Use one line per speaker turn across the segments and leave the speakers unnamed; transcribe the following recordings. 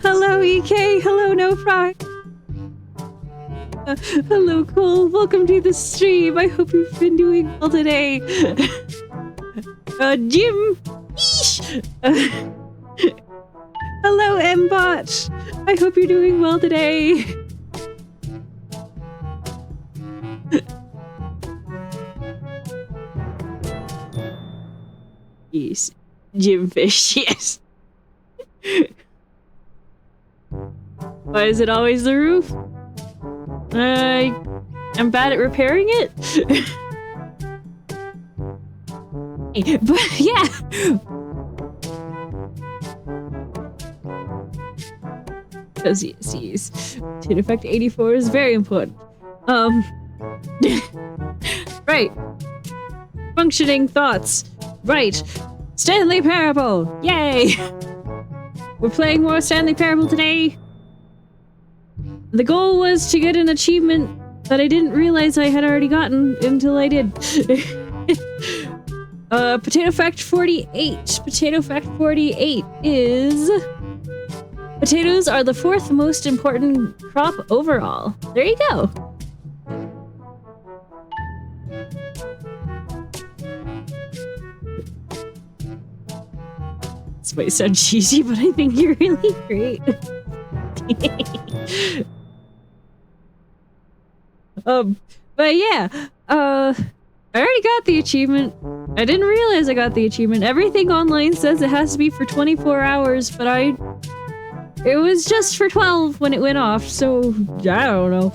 Hello, EK. Hello, No Fry. Hello, Cole. Welcome to the stream. I hope you've been doing well today. Jim. Hello, Mbot. I hope you're doing well today. Yes. Jim Fish, yes. Why is it always the roof? I'm bad at repairing it. But yeah. Because yes. Tune effect 84 is very important. Right. Functioning thoughts. Right. Stanley Parable! Yay! We're playing more Stanley Parable today. The goal was to get an achievement that I didn't realize I had already gotten until I did. Potato Fact 48. Potato Fact 48 is... potatoes are the 4th most important crop overall. There you go. This might sound cheesy, but I think you're really great. But yeah, I already got the achievement. I didn't realize I got the achievement. Everything online says it has to be for 24 hours, but it was just for 12 when it went off, so I don't know.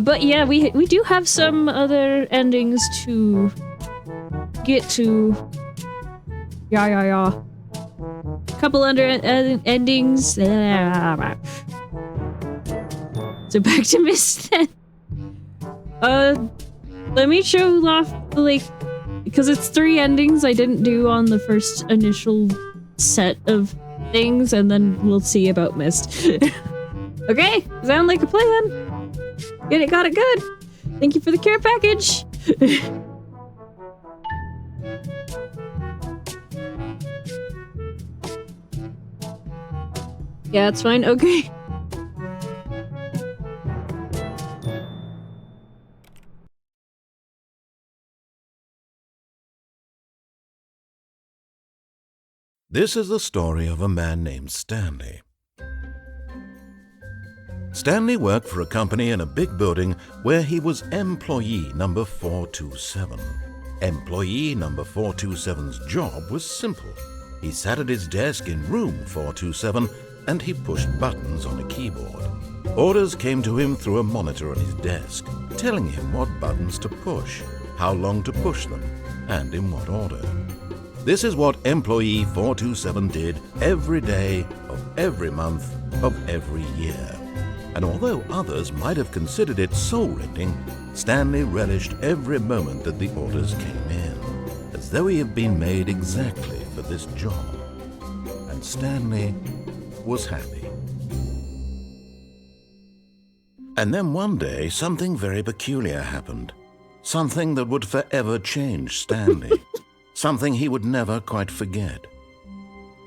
But yeah, we do have some other endings to get to. Yeah. Couple under endings. So back to Miss then. Let me show off the because it's 3 endings I didn't do on the first initial set of things, and then we'll see about Mist. Okay, sound like a plan. Got it good. Thank you for the care package. Yeah, it's fine. Okay.
This is the story of a man named Stanley. Stanley worked for a company in a big building where he was employee number 427. Employee number 427's job was simple. He sat at his desk in room 427 and he pushed buttons on a keyboard. Orders came to him through a monitor on his desk, telling him what buttons to push, how long to push them, and in what order. This is what employee 427 did every day of every month of every year. And although others might have considered it soul-rending, Stanley relished every moment that the orders came in, as though he had been made exactly for this job. And Stanley was happy. And then one day, something very peculiar happened. Something that would forever change Stanley. Something he would never quite forget.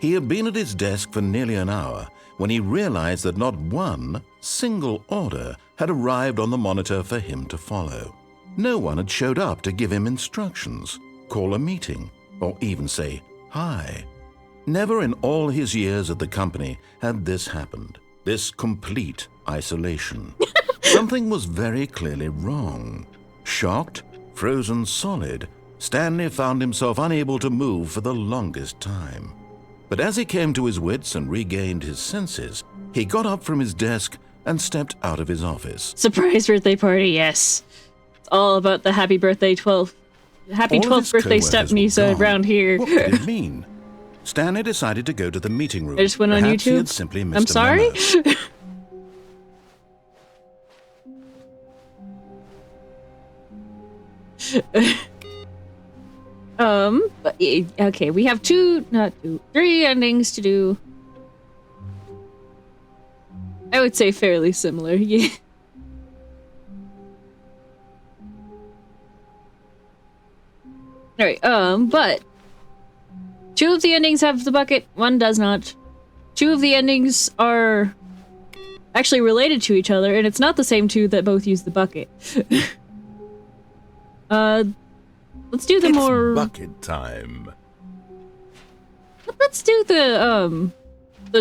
He had been at his desk for nearly an hour when he realized that not one single order had arrived on the monitor for him to follow. No one had showed up to give him instructions, call a meeting, or even say hi. Never in all his years at the company had this happened, this complete isolation. Something was very clearly wrong. Shocked, frozen solid, Stanley found himself unable to move for the longest time. But as he came to his wits and regained his senses, he got up from his desk and stepped out of his office.
Surprise birthday party, yes. It's all about the happy birthday 12th. Happy 12th birthday stepniece around here.
What did it mean? Stanley decided to go to the meeting room.
I just went on
Perhaps
YouTube.
He had simply missed
I'm sorry? But, okay, we have 3 endings to do. I would say fairly similar, yeah. Alright, but 2 of the endings have the bucket, 1 does not. 2 of the endings are actually related to each other, and it's not the same 2 that both use the bucket. Let's do the
It's bucket time.
Let's do the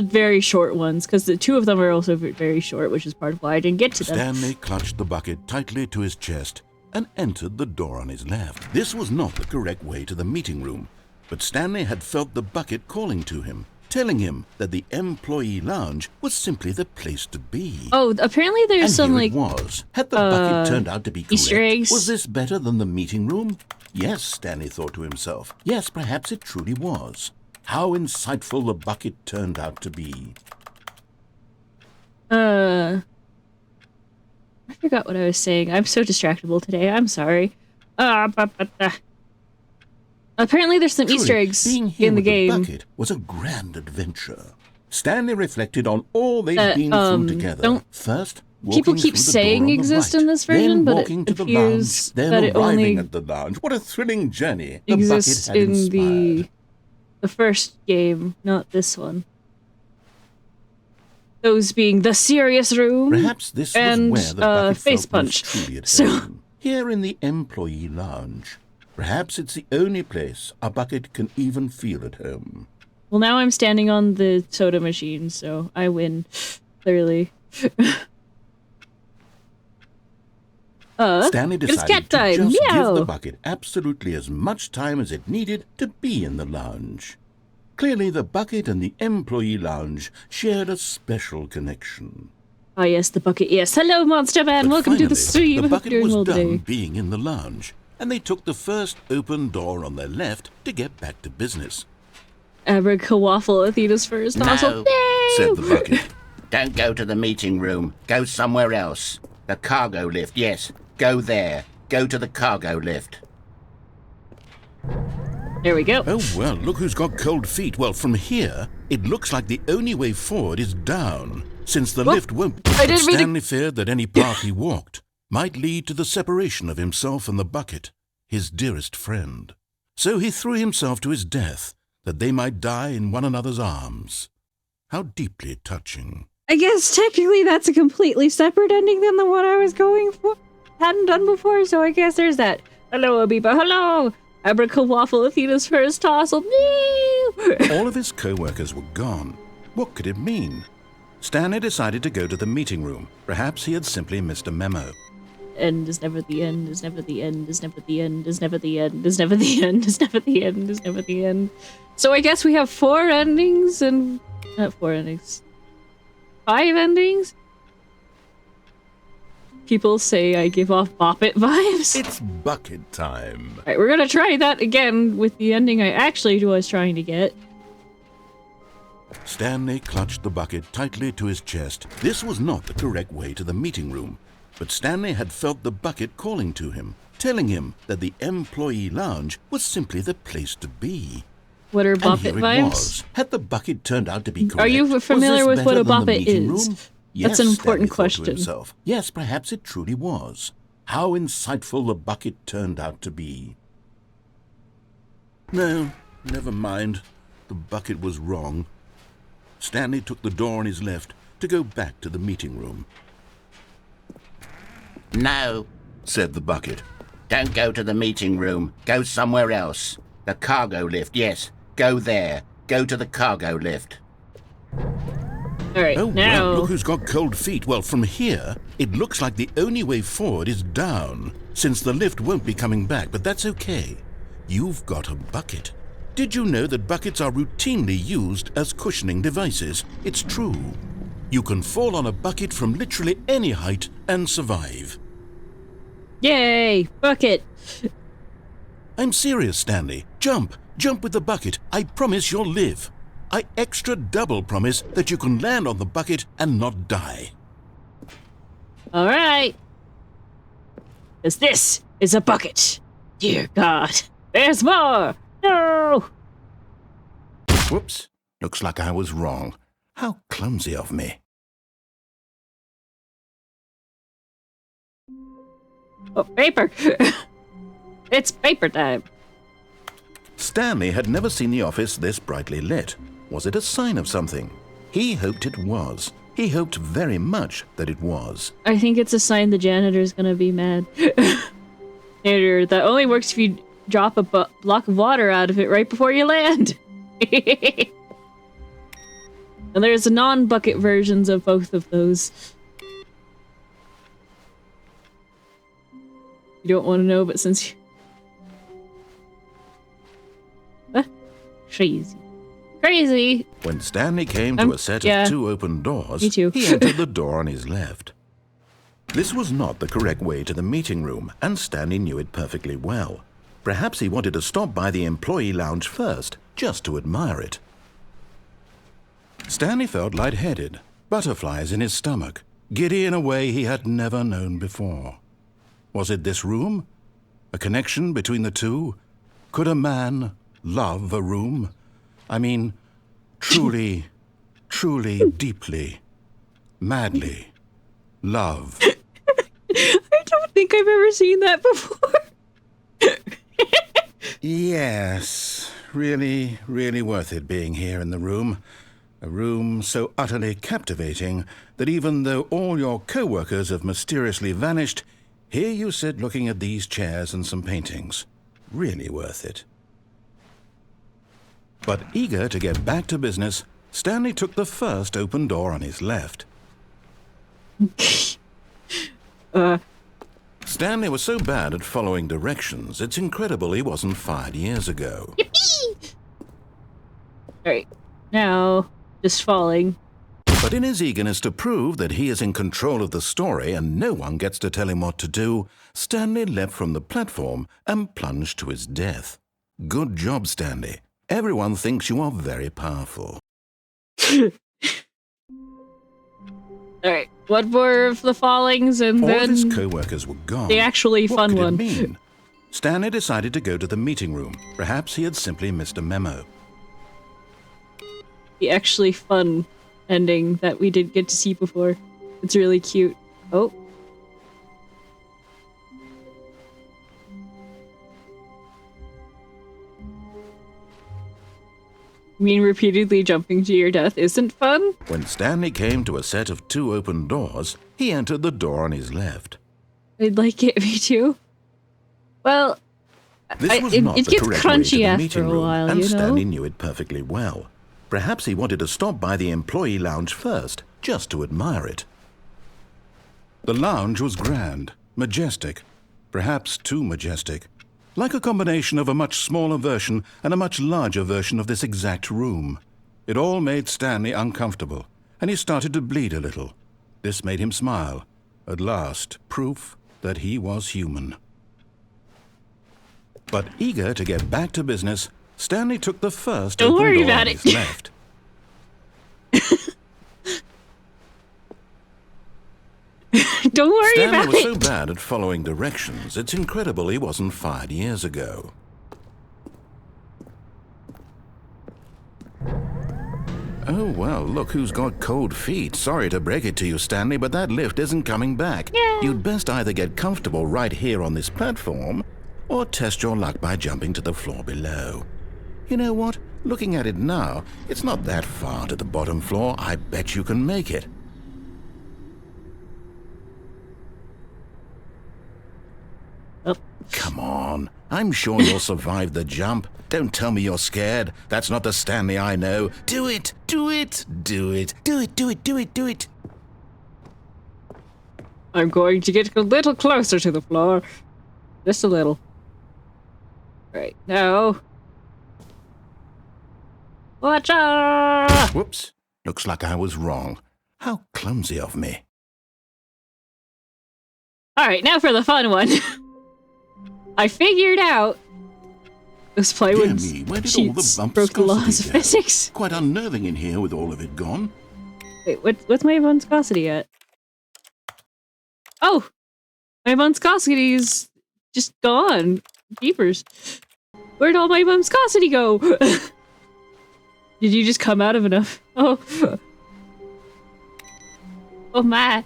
very short ones, because the 2 of them are also very short, which is part of why I didn't get to them.
Stanley clutched the bucket tightly to his chest and entered the door on his left. This was not the correct way to the meeting room, but Stanley had felt the bucket calling to him, telling him that the employee lounge was simply the place to be.
Oh, apparently there's
And
some,
here
like,
it was. Had the bucket turned out to be correct,
Easter eggs.
was this better than the meeting room? Yes, Stanley thought to himself. Yes, perhaps it truly was. How insightful the bucket turned out to be.
I forgot what I was saying. I'm so distractible today. I'm sorry. Apparently there's some
Truly,
Easter eggs
being here
in the
with
game.
The bucket was a grand adventure. Stanley reflected on all they'd been through together. First,
People keep
through the
saying
door on the
exist
right,
in this version,
then
but
walking
it
to the
appears
lounge, then
that it
arriving
only
at the lounge. What a thrilling journey the
exists
bucket had
in
inspired.
the first game, not this one. Those being the serious room.
Perhaps this
and,
was where the bucket
face
felt
punch.
most truly at
So-
home. Here in the employee lounge. Perhaps it's the only place a bucket can even feel at home.
Well, now I'm standing on the soda machine, so I win. Clearly.
Stanley
it's
decided
cat time.
to just
Meow.
give the bucket absolutely as much time as it needed to be in the lounge. Clearly, the bucket and the employee lounge shared a special connection.
Ah, yes, the bucket. Yes. Hello, Monster Man.
But
Welcome to the
finally,
stream.
the
I hope
bucket
you're doing
was
well
done
today.
being in the lounge, and they took the first open door on their left to get back to business.
Abracawafle, Athena's first.
No,
Awesome.
Said the bucket.
Don't go to the meeting room. Go somewhere else. The cargo lift, yes. Go there. Go to the cargo lift.
There we go.
Oh, well, look who's got cold feet. Well, from here, it looks like the only way forward is down, since the
What?
lift won't.
I didn't mean to-
Stanley feared that any path he walked might lead to the separation of himself and the bucket, his dearest friend. So he threw himself to his death, that they might die in one another's arms. How deeply touching.
I guess technically that's a completely separate ending than the one I was going for. Hadn't done before, so I guess there's that. Hello, Abiba. Hello. Abracawafle, Athena's first tossle.
All of his co-workers were gone. What could it mean? Stanley decided to go to the meeting room. Perhaps he had simply missed a memo.
End is never the end, is never the end, is never the end, is never the end, is never the end, is never the end, is never the end. So I guess we have 4 endings and... Not 4 endings. 5 endings? People say I give off Bop It vibes.
It's bucket time.
Alright, we're gonna try that again with the ending I actually was trying to get.
Stanley clutched the bucket tightly to his chest. This was not the correct way to the meeting room, but Stanley had felt the bucket calling to him, telling him that the employee lounge was simply the place to be.
What are
And
Bop
here
It
it
vibes?
was. Had the bucket turned out to be correct,
Are you
was
familiar
this
with what
better
a
than
Bop
the
It
meeting
is?
room?
That's an
Yes,
important
Stanley thought to
question.
himself. Yes, perhaps it truly was. How insightful the bucket turned out to be. No, never mind. The bucket was wrong. Stanley took the door on his left to go back to the meeting room.
No,
Said the bucket.
don't go to the meeting room. Go somewhere else. The cargo lift, yes. Go there. Go to the cargo lift.
Alright,
Oh,
now...
well, look who's got cold feet. Well, from here, it looks like the only way forward is down, since the lift won't be coming back, but that's okay. You've got a bucket. Did you know that buckets are routinely used as cushioning devices? It's true. You can fall on a bucket from literally any height and survive.
Yay! Bucket!
I'm serious, Stanley. Jump. Jump with the bucket. I promise you'll live. I extra double promise that you can land on the bucket and not die.
Alright! Because this is a bucket! Dear God! There's more! No!
Whoops. Looks like I was wrong. How clumsy of me.
Oh, paper! It's paper time!
Stanley had never seen the office this brightly lit. Was it a sign of something? He hoped it was. He hoped very much that it was.
I think it's a sign the janitor's gonna be mad. Janitor, that only works if you drop a block of water out of it right before you land. And there's non-bucket versions of both of those. You don't want to know, but since you... Crazy. Crazy!
When Stanley came to a set of 2 open doors,
Me too.
he entered the door on his left. This was not the correct way to the meeting room, and Stanley knew it perfectly well. Perhaps he wanted to stop by the employee lounge first, just to admire it. Stanley felt lightheaded, butterflies in his stomach, giddy in a way he had never known before. Was it this room? A connection between the two? Could a man love a room? I mean, truly, truly, deeply, madly love.
I don't think I've ever seen that before.
Yes, really, really worth it being here in the room. A room so utterly captivating that even though all your co-workers have mysteriously vanished, here you sit looking at these chairs and some paintings. Really worth it. But eager to get back to business, Stanley took the first open door on his left. Stanley was so bad at following directions, it's incredible he wasn't fired years ago.
Yippee! Alright, now, just falling.
But in his eagerness to prove that he is in control of the story and no one gets to tell him what to do, Stanley leapt from the platform and plunged to his death. Good job, Stanley. Everyone thinks you are very powerful.
Alright, one more of the fallings and
All
then
of his co-workers were gone.
the actually
What
fun
could
one.
it mean? Stanley decided to go to the meeting room. Perhaps he had simply missed a memo.
The actually fun ending that we didn't get to see before. It's really cute. Oh. You mean repeatedly jumping to your death isn't fun?
When Stanley came to a set of 2 open doors, he entered the door on his left.
I'd like it, me too. Well,
This was not
it
the
gets
correct way to
crunchy
the
after
meeting
a
room,
while,
and
you know?
Stanley knew it perfectly well. Perhaps he wanted to stop by the employee lounge first, just to admire it. The lounge was grand, majestic, perhaps too majestic, like a combination of a much smaller version and a much larger version of this exact room. It all made Stanley uncomfortable, and he started to bleed a little. This made him smile. At last, proof that he was human. But eager to get back to business, Stanley took the first
Don't
open
worry
door
about
on
it.
his left.
Don't worry
Stanley
about
was
it.
so bad at following directions, it's incredible he wasn't fired years ago. Oh, well, look who's got cold feet. Sorry to break it to you, Stanley, but that lift isn't coming back.
Yeah.
You'd best either get comfortable right here on this platform, or test your luck by jumping to the floor below. You know what? Looking at it now, it's not that far to the bottom floor. I bet you can make it.
Oh.
Come on. I'm sure you'll survive the jump. Don't tell me you're scared. That's not the Stanley I know. Do it! Do it! Do it! Do it! Do it! Do it! Do it!
I'm going to get a little closer to the floor. Just a little. Right, now. Watch out!
Whoops. Looks like I was wrong. How clumsy of me.
Alright, now for the fun one. I figured out those
Dear
plywood
me, where did all the
sheets
bump
broke the laws of
viscosity go?
physics.
Quite unnerving in here with all of it gone.
Wait, what's my viscosity at? Oh! My viscosity is just gone. Jeepers. Where'd all my viscosity go? Did you just come out of enough? Oh. Oh my.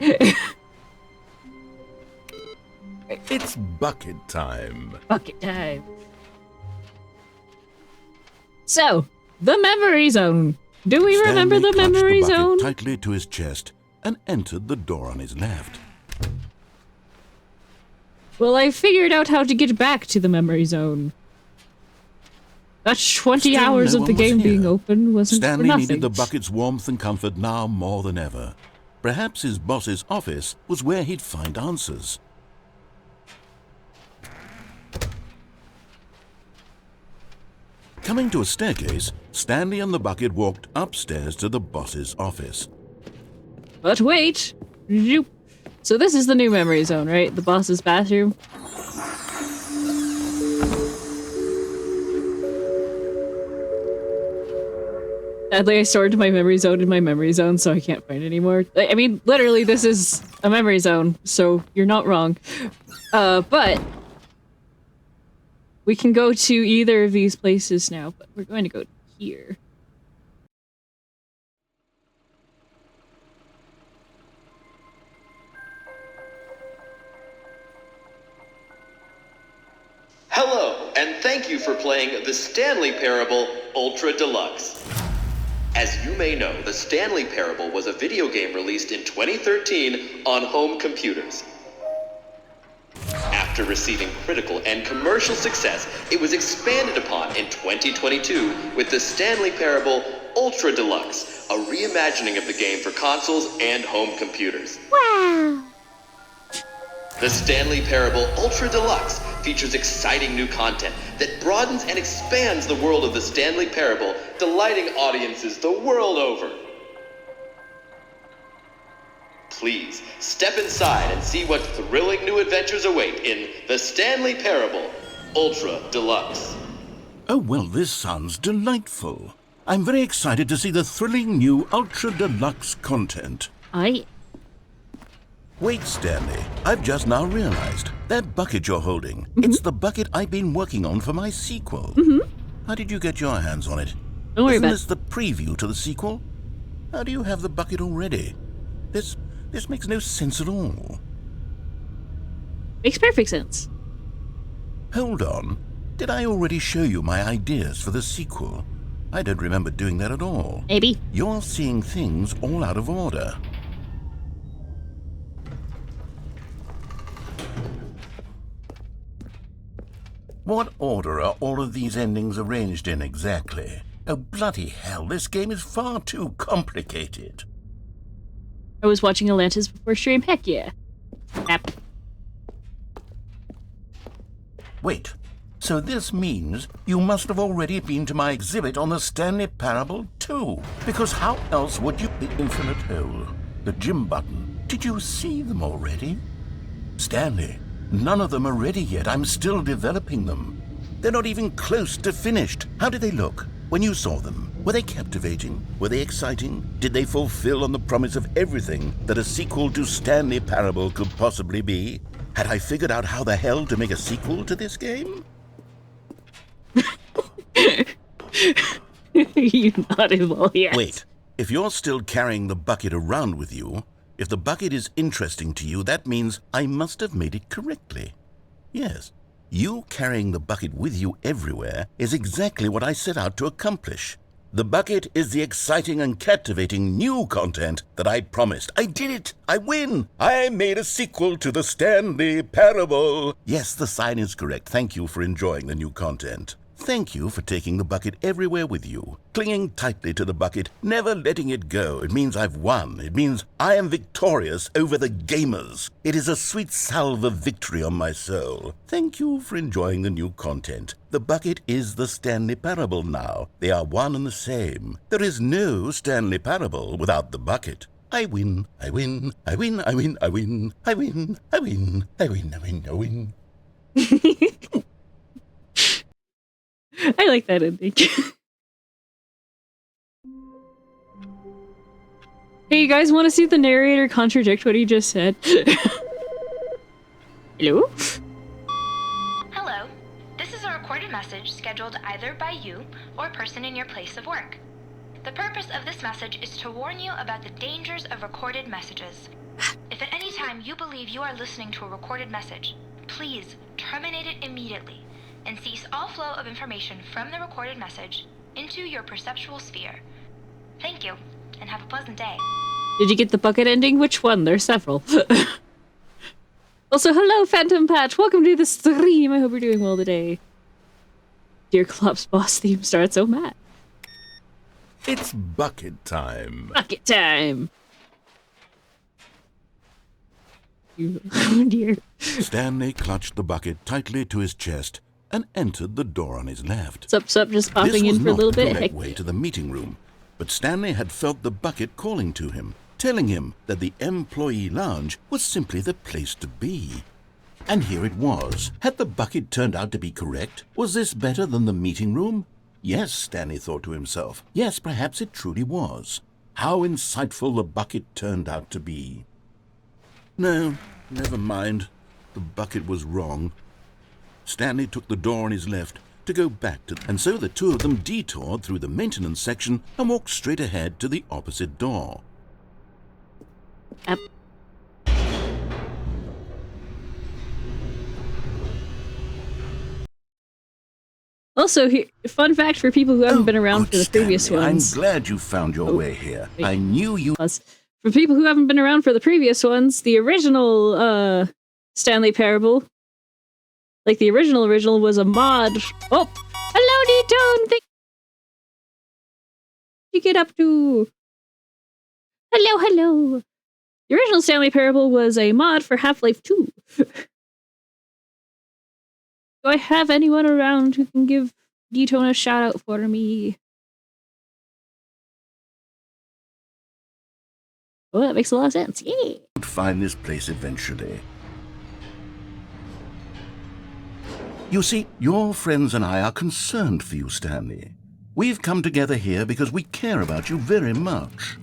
It's bucket time.
Bucket time. So, the memory zone. Do we
Stanley
remember the
clutched
memory
the bucket
zone?
tightly to his chest and entered the door on his left.
Well, I figured out how to get back to the memory zone. That 20
Still
hours
no
of the
one was
game being
here.
open wasn't for
Stanley
nothing.
needed the bucket's warmth and comfort now more than ever. Perhaps his boss's office was where he'd find answers. Coming to a staircase, Stanley and the bucket walked upstairs to the boss's office.
But wait! Zoop. So this is the new memory zone, right? The boss's bathroom? Sadly, I stored my memory zone in my memory zone, so I can't find it anymore. I mean, literally, this is a memory zone, so you're not wrong. But we can go to either of these places now, but we're going to go here.
Hello, and thank you for playing the Stanley Parable Ultra Deluxe. As you may know, the Stanley Parable was a video game released in 2013 on home computers. After receiving critical and commercial success, it was expanded upon in 2022 with the Stanley Parable Ultra Deluxe, a reimagining of the game for consoles and home computers.
Wow!
The Stanley Parable Ultra Deluxe features exciting new content that broadens and expands the world of the Stanley Parable, delighting audiences the world over. Please, step inside and see what thrilling new adventures await in the Stanley Parable Ultra Deluxe.
Oh, well, this sounds delightful. I'm very excited to see the thrilling new Ultra Deluxe content. Wait, Stanley. I've just now realized. That bucket you're holding, it's the bucket I've been working on for my sequel. How did you get your hands on it?
Don't worry
Isn't
about
this the preview to the sequel? How do you have the bucket already? This makes no sense at all.
Makes perfect sense.
Hold on. Did I already show you my ideas for the sequel? I don't remember doing that at all.
Maybe.
You're seeing things all out of order. What order are all of these endings arranged in exactly? Oh, bloody hell, this game is far too complicated.
I was watching Atlantis before stream. Heck yeah. Snap.
Wait, so this means you must have already been to my exhibit on the Stanley Parable too. Because how else would you... The infinite hole, the gym button, did you see them already? Stanley, none of them are ready yet. I'm still developing them. They're not even close to finished. How did they look when you saw them? Were they captivating? Were they exciting? Did they fulfill on the promise of everything that a sequel to Stanley Parable could possibly be? Had I figured out how the hell to make a sequel to this game?
You nodded well, yes.
Wait, if you're still carrying the bucket around with you, if the bucket is interesting to you, that means I must have made it correctly. Yes, you carrying the bucket with you everywhere is exactly what I set out to accomplish. The bucket is the exciting and captivating new content that I promised. I did it! I win! I made a sequel to the Stanley Parable! Yes, the sign is correct. Thank you for enjoying the new content. Thank you for taking the bucket everywhere with you, clinging tightly to the bucket, never letting it go. It means I've won. It means I am victorious over the gamers. It is a sweet salve of victory on my soul. Thank you for enjoying the new content. The bucket is the Stanley Parable now. They are one and the same. There is no Stanley Parable without the bucket. I win, I win, I win, I win, I win, I win, I win, I win, I win, I win.
I like that ending. Hey, you guys want to see the narrator contradict what he just said? Hello?
Hello. This is a recorded message scheduled either by you or a person in your place of work. The purpose of this message is to warn you about the dangers of recorded messages. If at any time you believe you are listening to a recorded message, please terminate it immediately and cease all flow of information from the recorded message into your perceptual sphere. Thank you, and have a pleasant day.
Did you get the bucket ending? Which one? There's several. Also, hello, Phantom Patch. Welcome to the stream. I hope you're doing well today. Dear Club's boss theme starts so mad.
It's bucket time.
Bucket time. Oh dear.
Stanley clutched the bucket tightly to his chest and entered the door on his left.
Sup, just popping in for a little
This was not the
bit.
correct way to the meeting room, but Stanley had felt the bucket calling to him, telling him that the employee lounge was simply the place to be. And here it was. Had the bucket turned out to be correct? Was this better than the meeting room? Yes, Stanley thought to himself. Yes, perhaps it truly was. How insightful the bucket turned out to be. No, never mind. The bucket was wrong. Stanley took the door on his left to go back to, and so the two of them detoured through the maintenance section and walked straight ahead to the opposite door.
Also, fun fact for people who haven't been around for
good,
the previous
Stanley.
ones.
I'm glad you found your way here.
wait.
I knew you...
For people who haven't been around for the previous ones, the original Stanley Parable, like the original was a mod. Oh, hello, D-Tone. Thank you. Get up to. Hello. The original Stanley Parable was a mod for Half-Life 2. Do I have anyone around who can give D-Tone a shout out for me? Oh, that makes a lot of sense. Yeah.
would find this place eventually. You see, your friends and I are concerned for you, Stanley. We've come together here because we care about you very much.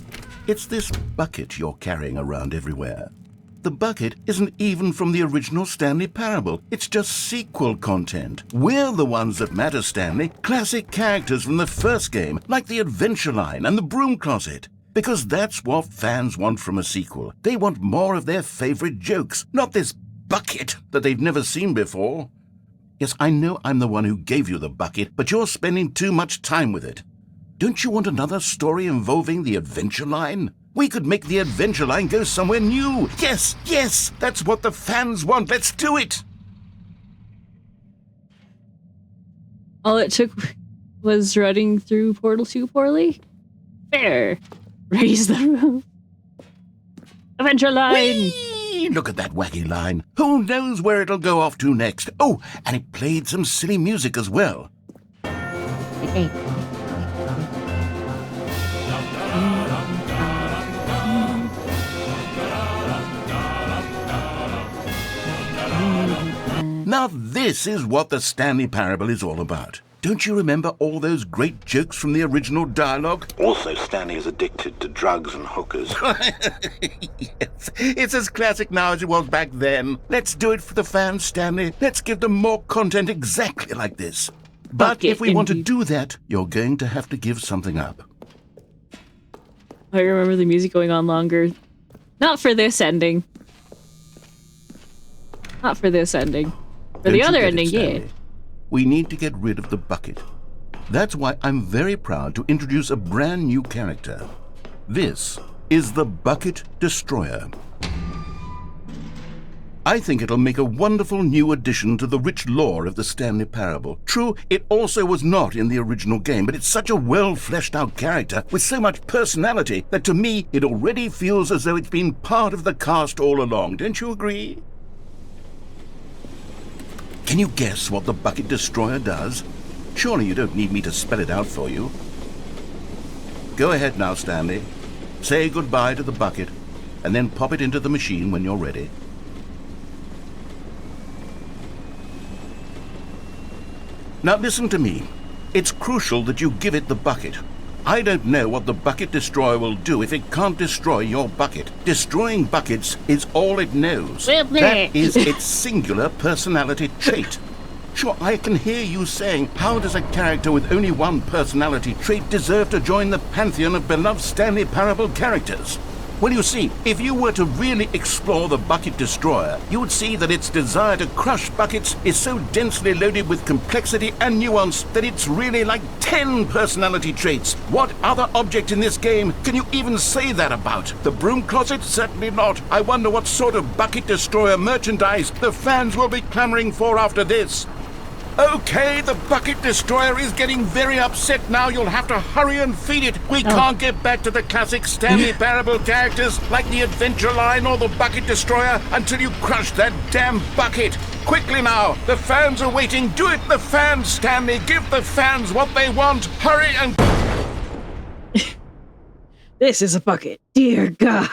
It's this bucket you're carrying around everywhere. The bucket isn't even from the original Stanley Parable. It's just sequel content. We're the ones that matter, Stanley. Classic characters from the first game, like the Adventure Line and the Broom Closet. Because that's what fans want from a sequel. They want more of their favorite jokes, not this bucket that they've never seen before. Yes, I know I'm the one who gave you the bucket, but you're spending too much time with it. Don't you want another story involving the Adventure Line? We could make the Adventure Line go somewhere new. Yes, that's what the fans want. Let's do it.
All it took was running through Portal 2 poorly? Fair. Raise the roof. Adventure Line!
Whee! Look at that wacky line. Who knows where it'll go off to next? Oh, and it played some silly music as well.
Okay.
Now this is what the Stanley Parable is all about. Don't you remember all those great jokes from the original dialogue? Also, Stanley is addicted to drugs and hookers. Yes, it's as classic now as it was back then. Let's do it for the fans, Stanley. Let's give them more content exactly like this. But if we want to do that, you're going to have to give something up.
I remember the music going on longer. Not for this ending. Not for this ending. For the other ending, yeah.
We need to get rid of the bucket. That's why I'm very proud to introduce a brand new character. This is the Bucket Destroyer. I think it'll make a wonderful new addition to the rich lore of the Stanley Parable. True, it also was not in the original game, but it's such a well-fleshed-out character with so much personality that to me it already feels as though it's been part of the cast all along. Don't you agree? Can you guess what the Bucket Destroyer does? Surely you don't need me to spell it out for you. Go ahead now, Stanley. Say goodbye to the bucket, and then pop it into the machine when you're ready. Now listen to me. It's crucial that you give it the bucket. I don't know what the Bucket Destroyer will do if it can't destroy your bucket. Destroying buckets is all it knows. That is its singular personality trait. Sure, I can hear you saying, how does a character with only one personality trait deserve to join the pantheon of beloved Stanley Parable characters?
Well, you see, if you were to really explore the Bucket Destroyer, you would see that its desire to crush buckets is so densely loaded with complexity and nuance that it's really like 10 personality traits. What other object in this game can you even say that about? The broom closet? Certainly not. I wonder what sort of Bucket Destroyer merchandise the fans will be clamoring for after this. Okay, the Bucket Destroyer is getting very upset now. You'll have to hurry and feed it. We can't get back to the classic Stanley Parable characters like the Adventure Line or the Bucket Destroyer until you crush that damn bucket. Quickly now, the fans are waiting. Do it, the fans, Stanley. Give the fans what they want. Hurry and...
This is a bucket. Dear God.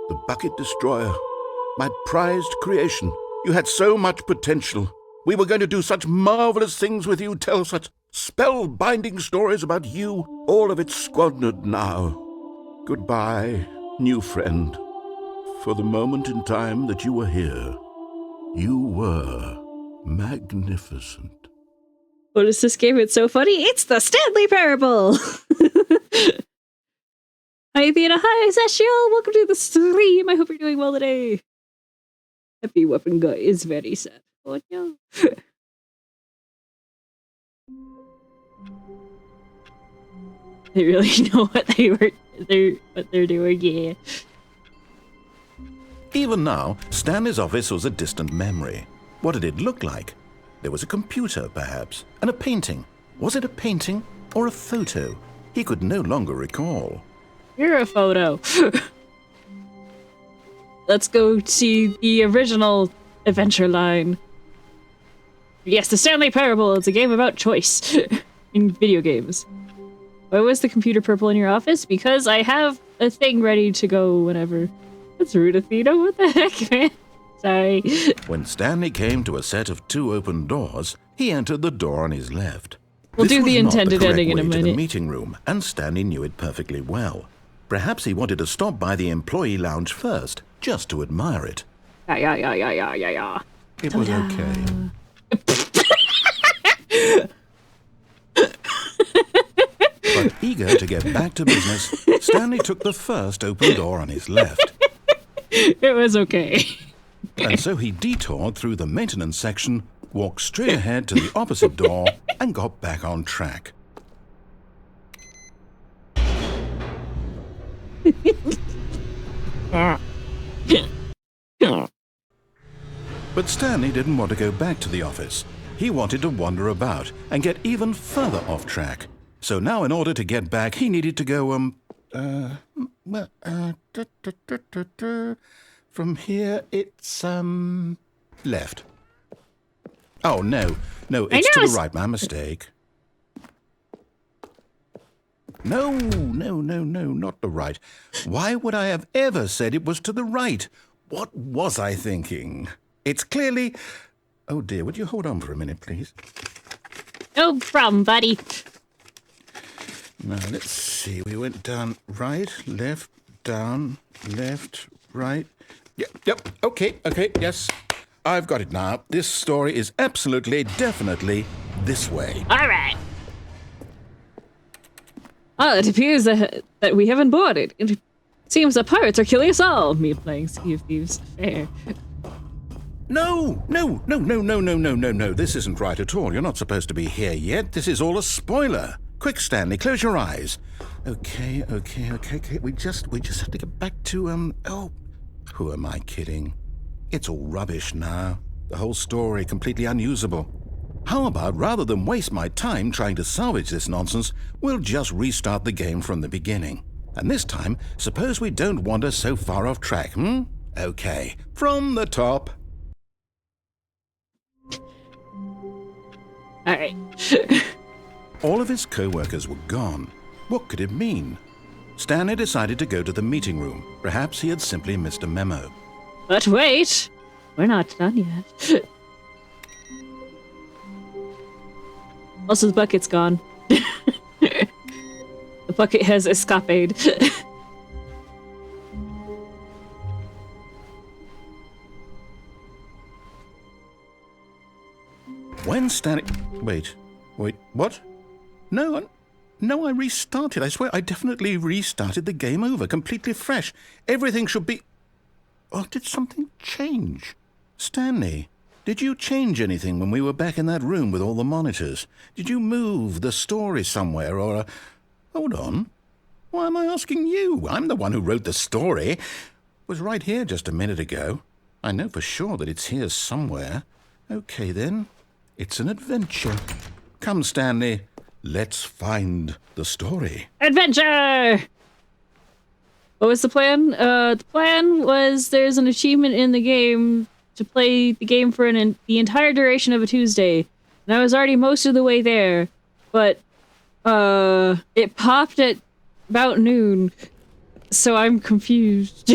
The Bucket Destroyer. My prized creation. You had so much potential. We were going to do such marvelous things with you, tell such spell-binding stories about you. All of it squandered now. Goodbye, new friend. For the moment in time that you were here, you were magnificent.
What is this game? It's so funny. It's the Stanley Parable! Hi, Athena. Hi, Zeshiel. Welcome to the stream. I hope you're doing well today. Happy Weapon Guy is very sad. Oh, no. They really know what they're doing, yeah.
Even now, Stanley's office was a distant memory. What did it look like? There was a computer, perhaps, and a painting. Was it a painting or a photo? He could no longer recall.
You're a photo. Let's go see the original Adventure Line. Yes, the Stanley Parable. It's a game about choice in video games. Why was the computer purple in your office? Because I have a thing ready to go whenever. That's rude, Athena. What the heck, man? Sorry.
When Stanley came to a set of 2 open doors, he entered the door on his left.
We'll
This
do
was
the
not
intended
correct
ending in a
way to the
minute.
meeting room, and Stanley knew it perfectly well. Perhaps he wanted to stop by the employee lounge first, just to admire it.
Yeah.
It was okay. But eager to get back to business, Stanley took the first open door on his left.
It was okay.
And so he detoured through the maintenance section, walked straight ahead to the opposite door, and got back on track. But Stanley didn't want to go back to the office. He wanted to wander about and get even further off track. So now in order to get back, he needed to go, from here it's, left. Oh, no, it's to the right, my mistake. No, not the right. Why would I have ever said it was to the right? What was I thinking? It's clearly... Oh dear, would you hold on for a minute, please?
No problem, buddy.
Now, let's see. We went down right, left, down, left, right. Yep, okay, yes. I've got it now. This story is absolutely, definitely this way.
All right. Oh, it appears that we haven't bought it. It seems the pirates are killing us all. Me playing Sea of Thieves. Fair.
No. This isn't right at all. You're not supposed to be here yet. This is all a spoiler. Quick, Stanley, close your eyes. Okay. We just have to get back to, who am I kidding? It's all rubbish now. The whole story completely unusable. How about, rather than waste my time trying to salvage this nonsense, we'll just restart the game from the beginning. And this time, suppose we don't wander so far off track, Okay, from the top.
All right.
All of his co-workers were gone. What could it mean? Stanley decided to go to the meeting room. Perhaps he had simply missed a memo.
But wait, we're not done yet. Also, the bucket's gone. The bucket has escaped.
When
then Stanley... Wait, what? No, I restarted. I swear, I definitely restarted the game over, completely fresh. Everything should be... Oh, did something change? Stanley, did you change anything when we were back in that room with all the monitors? Did you move the story somewhere, or... Hold on. Why am I asking you? I'm the one who wrote the story. It was right here just a minute ago. I know for sure that it's here somewhere. Okay, then. It's an adventure. Come, Stanley. Let's find the story.
Adventure! What was the plan? The plan was there's an achievement in the game to play the game for the entire duration of a Tuesday. And I was already most of the way there. But, it popped at about noon. So I'm confused.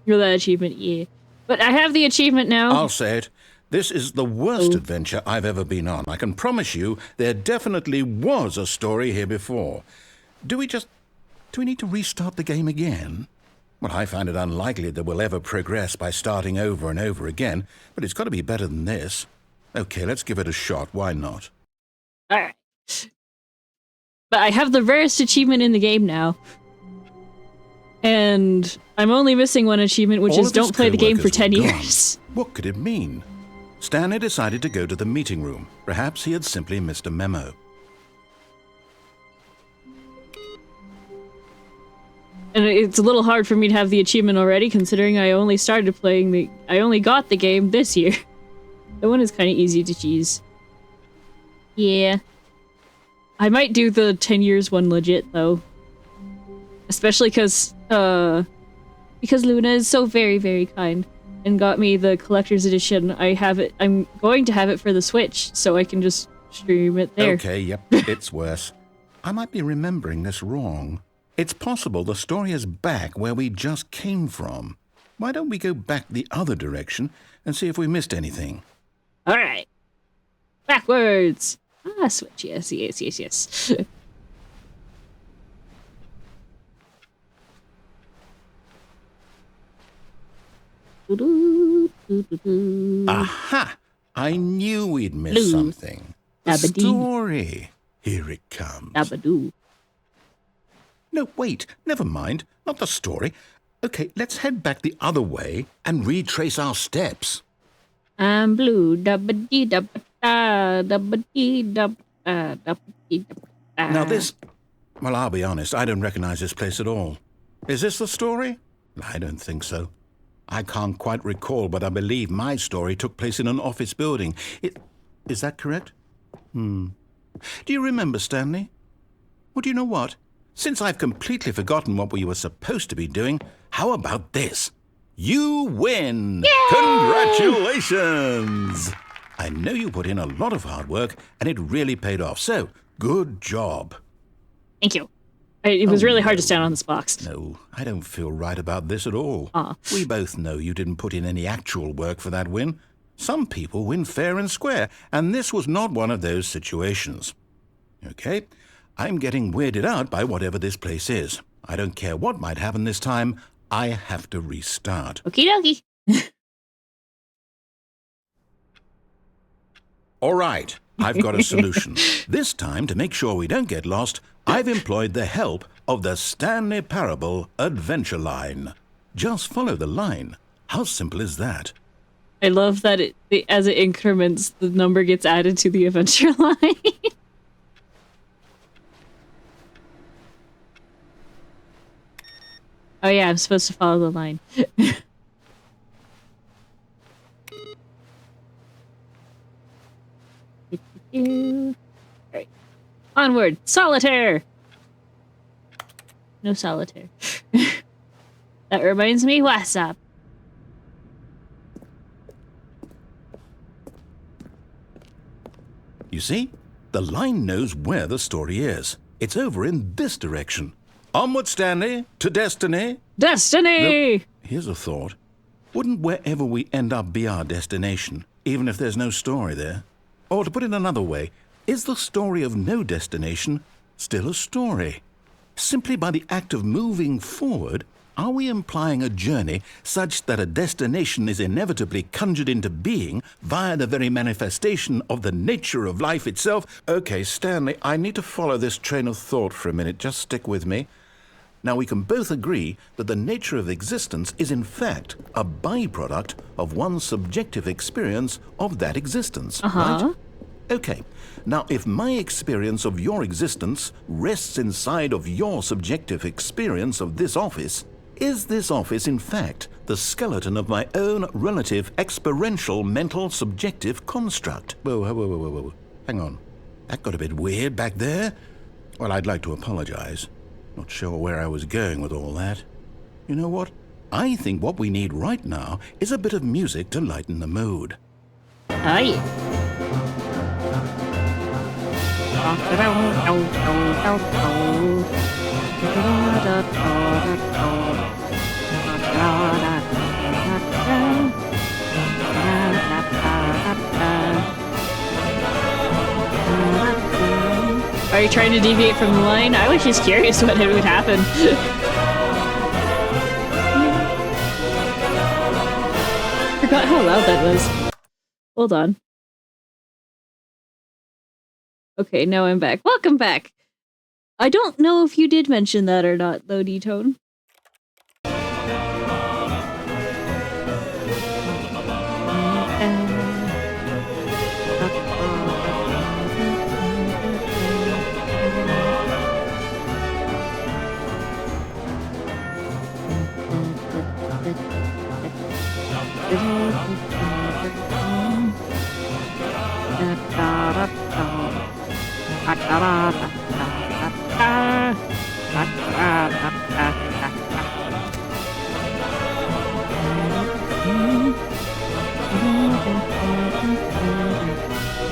You're that achievement, yeah. But I have the achievement now.
I'll say it. This is the worst adventure I've ever been on. I can promise you there definitely was a story here before. Do we need to restart the game again? Well, I find it unlikely that we'll ever progress by starting over and over again, but it's got to be better than this. Okay, let's give it a shot. Why not?
Alright. But I have the rarest achievement in the game now. And I'm only missing one achievement, which is don't play the game for 10 years.
What could it mean? Stanley decided to go to the meeting room. Perhaps he had simply missed a memo.
And it's a little hard for me to have the achievement already, considering I only I only got the game this year. That one is kind of easy to cheese. Yeah. I might do the 10 years one legit, though. Especially because Luna is so very, very kind and got me the collector's edition. I'm going to have it for the Switch, so I can just stream it there.
Okay, yep, it's worse. I might be remembering this wrong. It's possible the story is back where we just came from. Why don't we go back the other direction and see if we missed anything?
Alright. Backwards! Ah, Switch, yes.
Aha! I knew we'd missed something. The story. Here it comes.
Dabadoo.
No, wait. Never mind. Not the story. Okay, let's head back the other way and retrace our steps.
I'm blue. Dabba-dee-dabba-da. Dabba-dee-dabba-da. Dabba-dee-dabba-da.
Now this... Well, I'll be honest. I don't recognize this place at all. Is this the story? I don't think so. I can't quite recall, but I believe my story took place in an office building. Is that correct? Do you remember, Stanley? Well, do you know what? Since I've completely forgotten what we were supposed to be doing, how about this? You win! Yay! Congratulations! I know you put in a lot of hard work, and it really paid off, so good job.
Thank you. It was really hard to stand on this box.
No, I don't feel right about this at all. We both know you didn't put in any actual work for that win. Some people win fair and square, and this was not one of those situations. Okay, I'm getting weirded out by whatever this place is. I don't care what might happen this time. I have to restart.
Okie dokie.
All right, I've got a solution. This time, to make sure we don't get lost, I've employed the help of the Stanley Parable Adventure Line. Just follow the line. How simple is that?
I love that as it increments, the number gets added to the adventure line. Oh yeah, I'm supposed to follow the line. Right. Onward! Solitaire! No solitaire. That reminds me, what's up?
You see? The line knows where the story is. It's over in this direction. Onward, Stanley, to destiny.
Destiny!
Look, here's a thought. Wouldn't wherever we end up be our destination, even if there's no story there? Or to put it another way, is the story of no destination still a story?
Simply by the act of moving forward, are we implying a journey such that a destination is inevitably conjured into being via the very manifestation of the nature of life itself? Okay, Stanley, I need to follow this train of thought for a minute. Just stick with me. Now, we can both agree that the nature of existence is in fact a byproduct of one's subjective experience of that existence, right? Okay, now if my experience of your existence rests inside of your subjective experience of this office, is this office in fact the skeleton of my own relative experiential mental subjective construct? Whoa. Hang on. That got a bit weird back there. Well, I'd like to apologize. Not sure where I was going with all that. You know what? I think what we need right now is a bit of music to lighten the mood.
Aye. Are you trying to deviate from the line? I was just curious what would happen. Forgot how loud that was. Hold on. Okay, now I'm back. Welcome back! I don't know if you did mention that or not, though, D-Tone.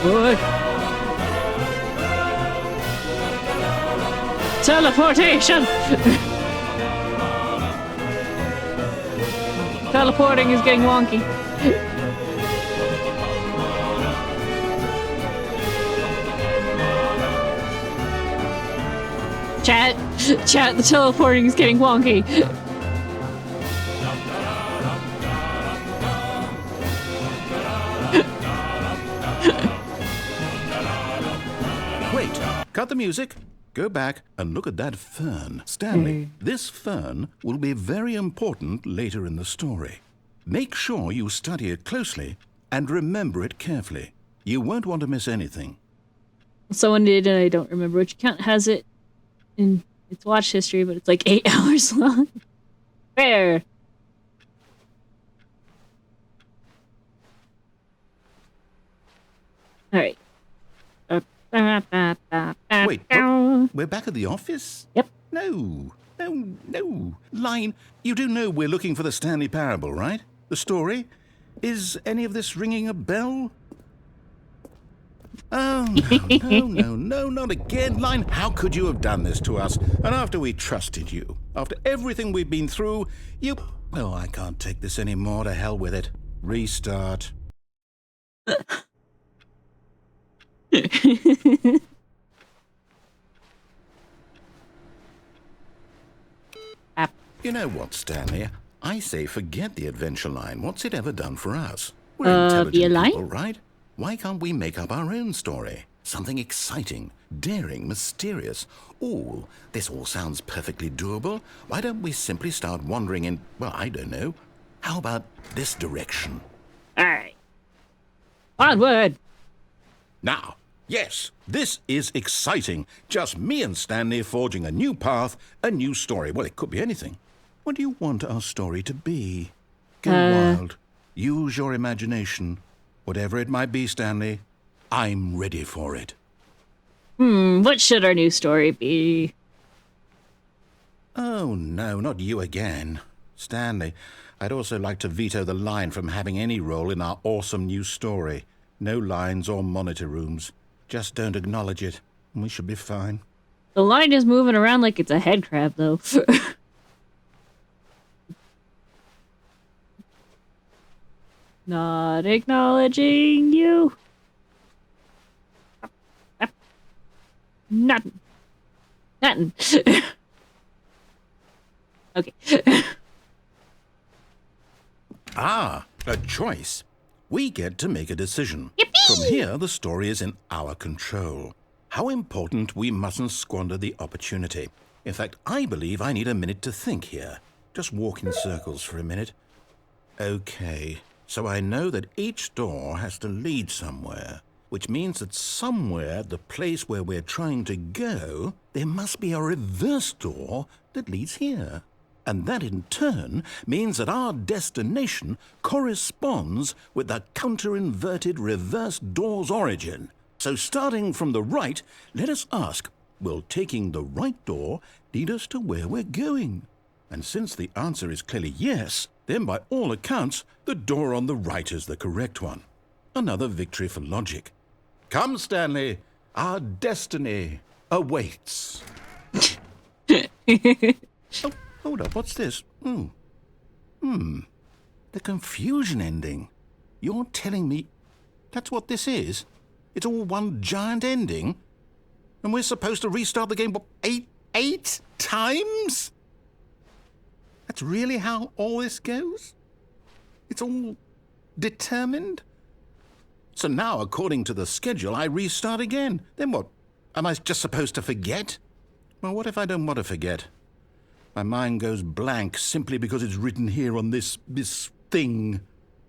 Boy. Teleportation! Teleporting is getting wonky. Chat, the teleporting is getting wonky.
Wait, cut the music. Go back and look at that fern. Stanley, this fern will be very important later in the story. Make sure you study it closely and remember it carefully. You won't want to miss anything.
Someone did, and I don't remember which account has it in its watch history, but it's like 8 hours long. Fair. Alright.
Wait, we're back at the office?
Yep.
No. Line, you do know we're looking for the Stanley Parable, right? The story? Is any of this ringing a bell? Oh, no, not again. Line, how could you have done this to us? And after we trusted you, after everything we've been through, you... Oh, I can't take this anymore. To hell with it. Restart. You know what, Stanley? I say forget the adventure line. What's it ever done for us? We're intelligent people, right? Why can't we make up our own story? Something exciting, daring, mysterious. Ooh, this all sounds perfectly doable. Why don't we simply start wandering in, well, I don't know. How about this direction?
Alright. Onward!
Now, yes, this is exciting. Just me and Stanley forging a new path, a new story. Well, it could be anything. What do you want our story to be? Go wild. Use your imagination. Whatever it might be, Stanley, I'm ready for it.
What should our new story be?
Oh, no, not you again. Stanley, I'd also like to veto the line from having any role in our awesome new story. No lines or monitor rooms. Just don't acknowledge it, and we should be fine.
The line is moving around like it's a head crab, though. Not acknowledging you. Nothing. Okay.
Ah, a choice. We get to make a decision. From here, the story is in our control. How important we mustn't squander the opportunity. In fact, I believe I need a minute to think here. Just walk in circles for a minute. Okay, so I know that each door has to lead somewhere, which means that somewhere, the place where we're trying to go, there must be a reverse door that leads here. And that in turn means that our destination corresponds with the counter-inverted reverse door's origin. So starting from the right, let us ask, will taking the right door lead us to where we're going? And since the answer is clearly yes, then by all accounts, the door on the right is the correct one. Another victory for logic. Come, Stanley, our destiny awaits. Oh, hold up, what's this? The confusion ending. You're telling me that's what this is? It's all one giant ending? And we're supposed to restart the game, what, eight times? That's really how all this goes? It's all determined? So now, according to the schedule, I restart again. Then what? Am I just supposed to forget? Well, what if I don't want to forget? My mind goes blank simply because it's written here on this thing,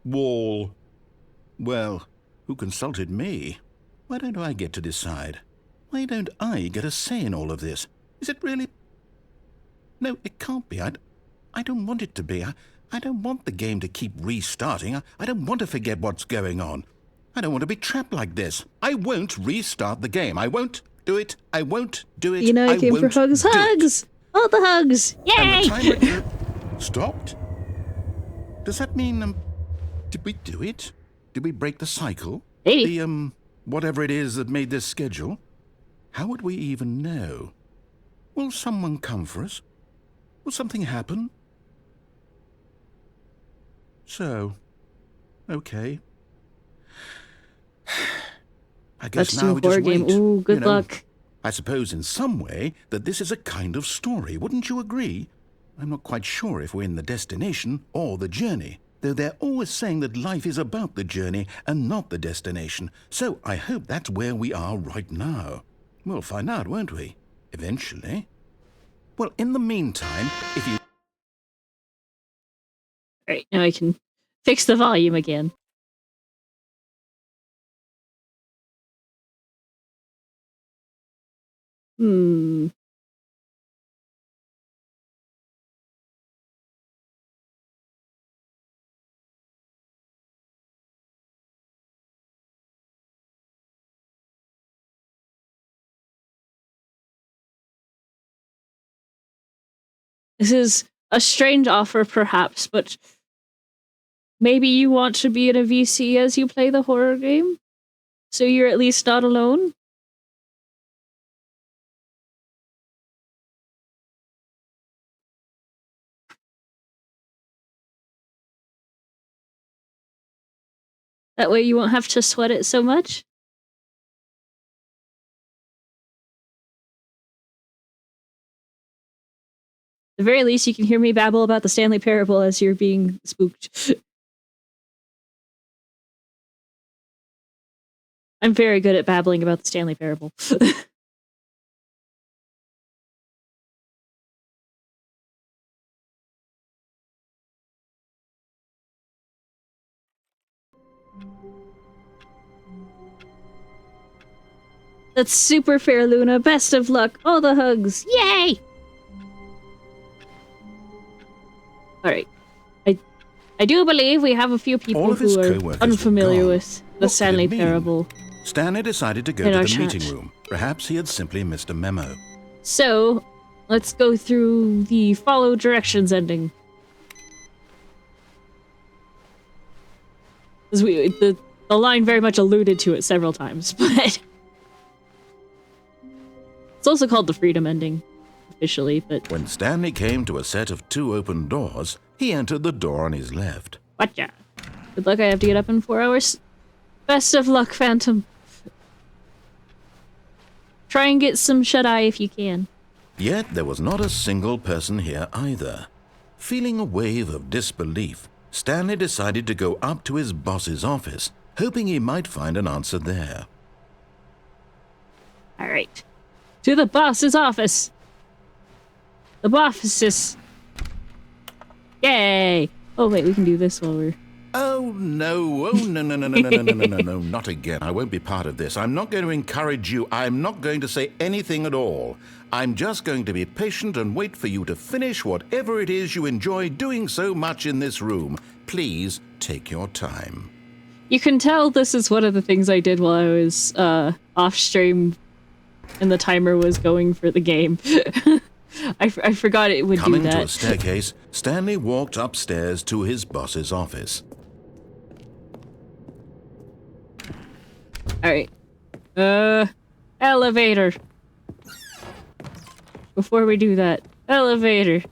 wall. Well, who consulted me? Why don't I get to decide? Why don't I get a say in all of this? Is it really? No, it can't be. I don't want it to be. I don't want the game to keep restarting. I don't want to forget what's going on. I don't want to be trapped like this. I won't restart the game. I won't do it. I won't do it.
You know, I came for hugs. Hugs! All the hugs! Yay!
And the timer stopped? Does that mean, did we do it? Did we break the cycle?
Maybe.
The, whatever it is that made this schedule? How would we even know? Will someone come for us? Will something happen? So, okay. I guess
Let's
now
do
we
a horror
just wait.
game. Ooh, good luck.
I suppose in some way that this is a kind of story, wouldn't you agree? I'm not quite sure if we're in the destination or the journey, though they're always saying that life is about the journey and not the destination, so I hope that's where we are right now. We'll find out, won't we? Eventually. Well, in the meantime, if you...
Alright, now I can fix the volume again. This is a strange offer, perhaps, but maybe you want to be in a VC as you play the horror game? So you're at least not alone? That way you won't have to sweat it so much? At the very least, you can hear me babble about the Stanley Parable as you're being spooked. I'm very good at babbling about the Stanley Parable. That's super fair, Luna. Best of luck. All the hugs. Yay! Alright. I do believe we have a few people who are unfamiliar with the Stanley Parable.
Stanley decided to go to the meeting room. Perhaps he had simply missed a memo.
So, let's go through the follow directions ending. Because the line very much alluded to it several times, but... It's also called the freedom ending, officially, but...
When Stanley came to a set of 2 open doors, he entered the door on his left.
Gotcha. Good luck, I have to get up in 4 hours. Best of luck, Phantom. Try and get some shut-eye if you can.
Yet there was not a single person here either. Feeling a wave of disbelief, Stanley decided to go up to his boss's office, hoping he might find an answer there.
All right. To the boss's office. The boss's. Yay! Oh wait, we can do this while we're...
Oh no, no, not again. I won't be part of this. I'm not going to encourage you. I'm not going to say anything at all. I'm just going to be patient and wait for you to finish whatever it is you enjoy doing so much in this room. Please take your time.
You can tell this is one of the things I did while I was off stream and the timer was going for the game. I forgot it would do that.
Coming to a staircase, Stanley walked upstairs to his boss's office.
Alright. Elevator. Before we do that, elevator.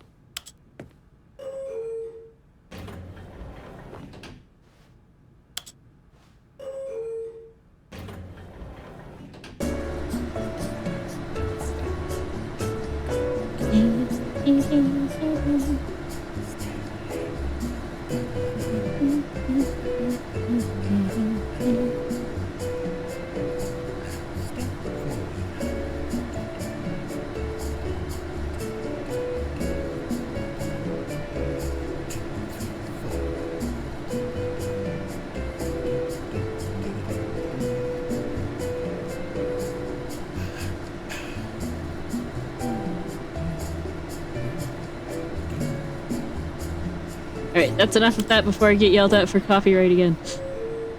Alright, that's enough of that before I get yelled at for copyright again.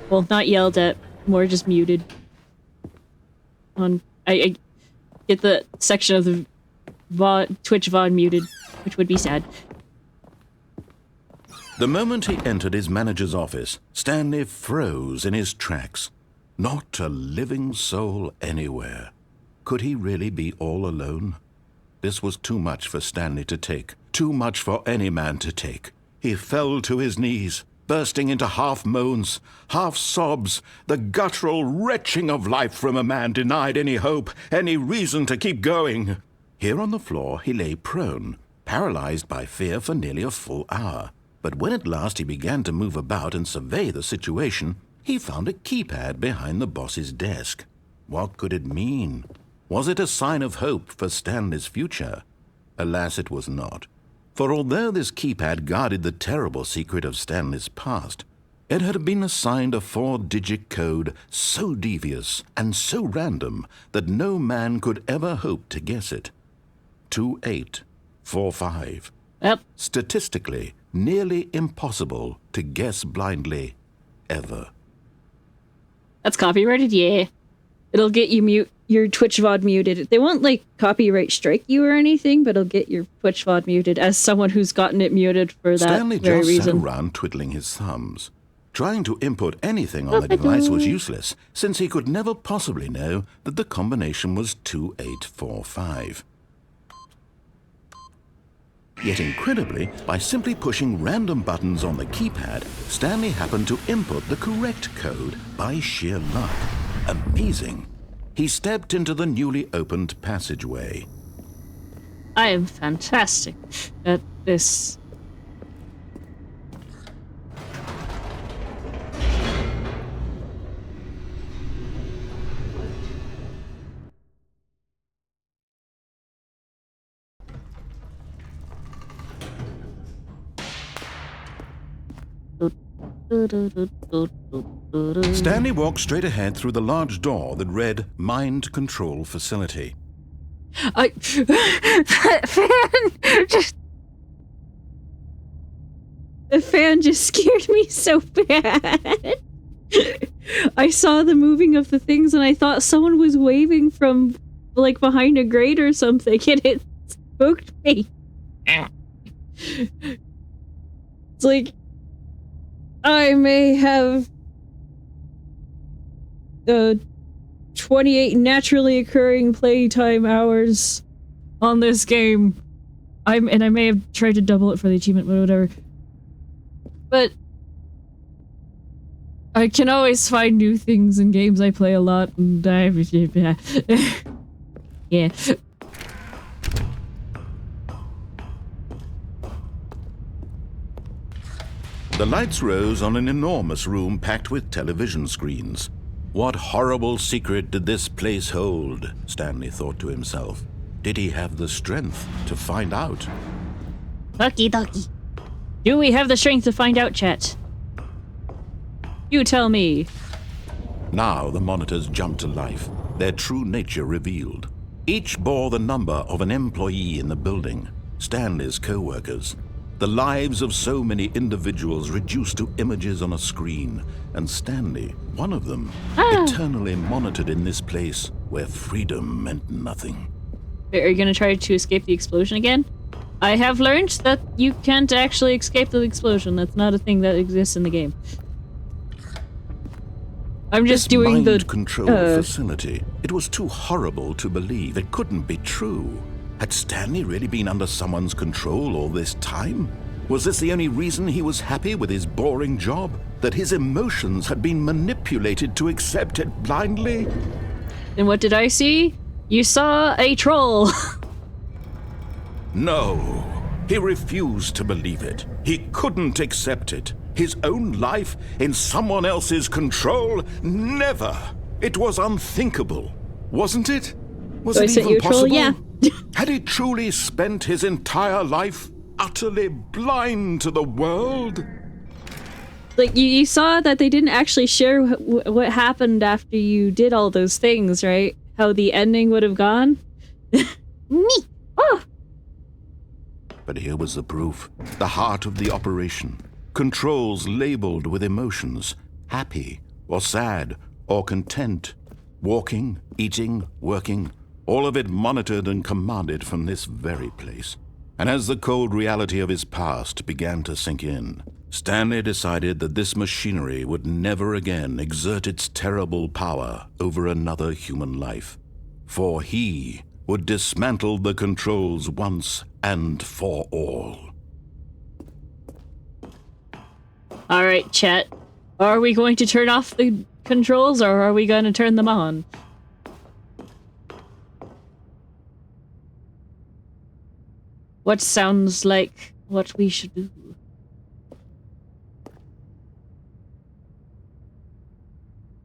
Well, not yelled at, more just muted. I get the section of the Twitch VOD muted, which would be sad.
The moment he entered his manager's office, Stanley froze in his tracks. Not a living soul anywhere. Could he really be all alone? This was too much for Stanley to take, too much for any man to take. He fell to his knees, bursting into half moans, half sobs, the guttural retching of life from a man denied any hope, any reason to keep going. Here on the floor he lay prone, paralyzed by fear for nearly a full hour. But when at last he began to move about and survey the situation, he found a keypad behind the boss's desk. What could it mean? Was it a sign of hope for Stanley's future? Alas, it was not. For although this keypad guarded the terrible secret of Stanley's past, it had been assigned a 4-digit code so devious and so random that no man could ever hope to guess it. 2845.
Yep.
Statistically, nearly impossible to guess blindly, ever.
That's copyrighted? Yeah. It'll get you your Twitch VOD muted. They won't, like, copyright strike you or anything, but it'll get your Twitch VOD muted as someone who's gotten it muted for that
Stanley
very
just
reason.
sat around twiddling his thumbs. Trying to input anything on the device was useless, since he could never possibly know that the combination was 2845. Yet incredibly, by simply pushing random buttons on the keypad, Stanley happened to input the correct code by sheer luck. Amazing. He stepped into the newly opened passageway.
I am fantastic at this.
Stanley walked straight ahead through the large door that read Mind Control Facility.
The fan just scared me so bad. I saw the moving of the things and I thought someone was waving from, like, behind a grate or something, and it spooked me. It's like, I may have 28 naturally occurring playtime hours on this game. I may have tried to double it for the achievement, but whatever. But I can always find new things in games I play a lot, and yeah.
The lights rose on an enormous room packed with television screens. What horrible secret did this place hold? Stanley thought to himself. Did he have the strength to find out?
Okie dokie. Do we have the strength to find out, chat? You tell me.
Now the monitors jumped to life, their true nature revealed. Each bore the number of an employee in the building, Stanley's co-workers. The lives of so many individuals reduced to images on a screen, and Stanley, one of them, eternally monitored in this place where freedom meant nothing.
Are you going to try to escape the explosion again? I have learned that you can't actually escape the explosion. That's not a thing that exists in the game. I'm just doing the
mind control facility. It was too horrible to believe. It couldn't be true. Had Stanley really been under someone's control all this time? Was this the only reason he was happy with his boring job? That his emotions had been manipulated to accept it blindly?
And what did I see? You saw a troll.
No. He refused to believe it. He couldn't accept it. His own life in someone else's control? Never. It was unthinkable. Wasn't it? Was it even possible?
Yeah.
Had he truly spent his entire life utterly blind to the world?
Like, you saw that they didn't actually share what happened after you did all those things, right? How the ending would have gone? Me! Oh!
But here was the proof. The heart of the operation. Controls labeled with emotions. Happy, or sad, or content. Walking, eating, working. All of it monitored and commanded from this very place. And as the cold reality of his past began to sink in, Stanley decided that this machinery would never again exert its terrible power over another human life. For he would dismantle the controls once and for all.
Alright, chat. Are we going to turn off the controls, or are we going to turn them on? What sounds like what we should do?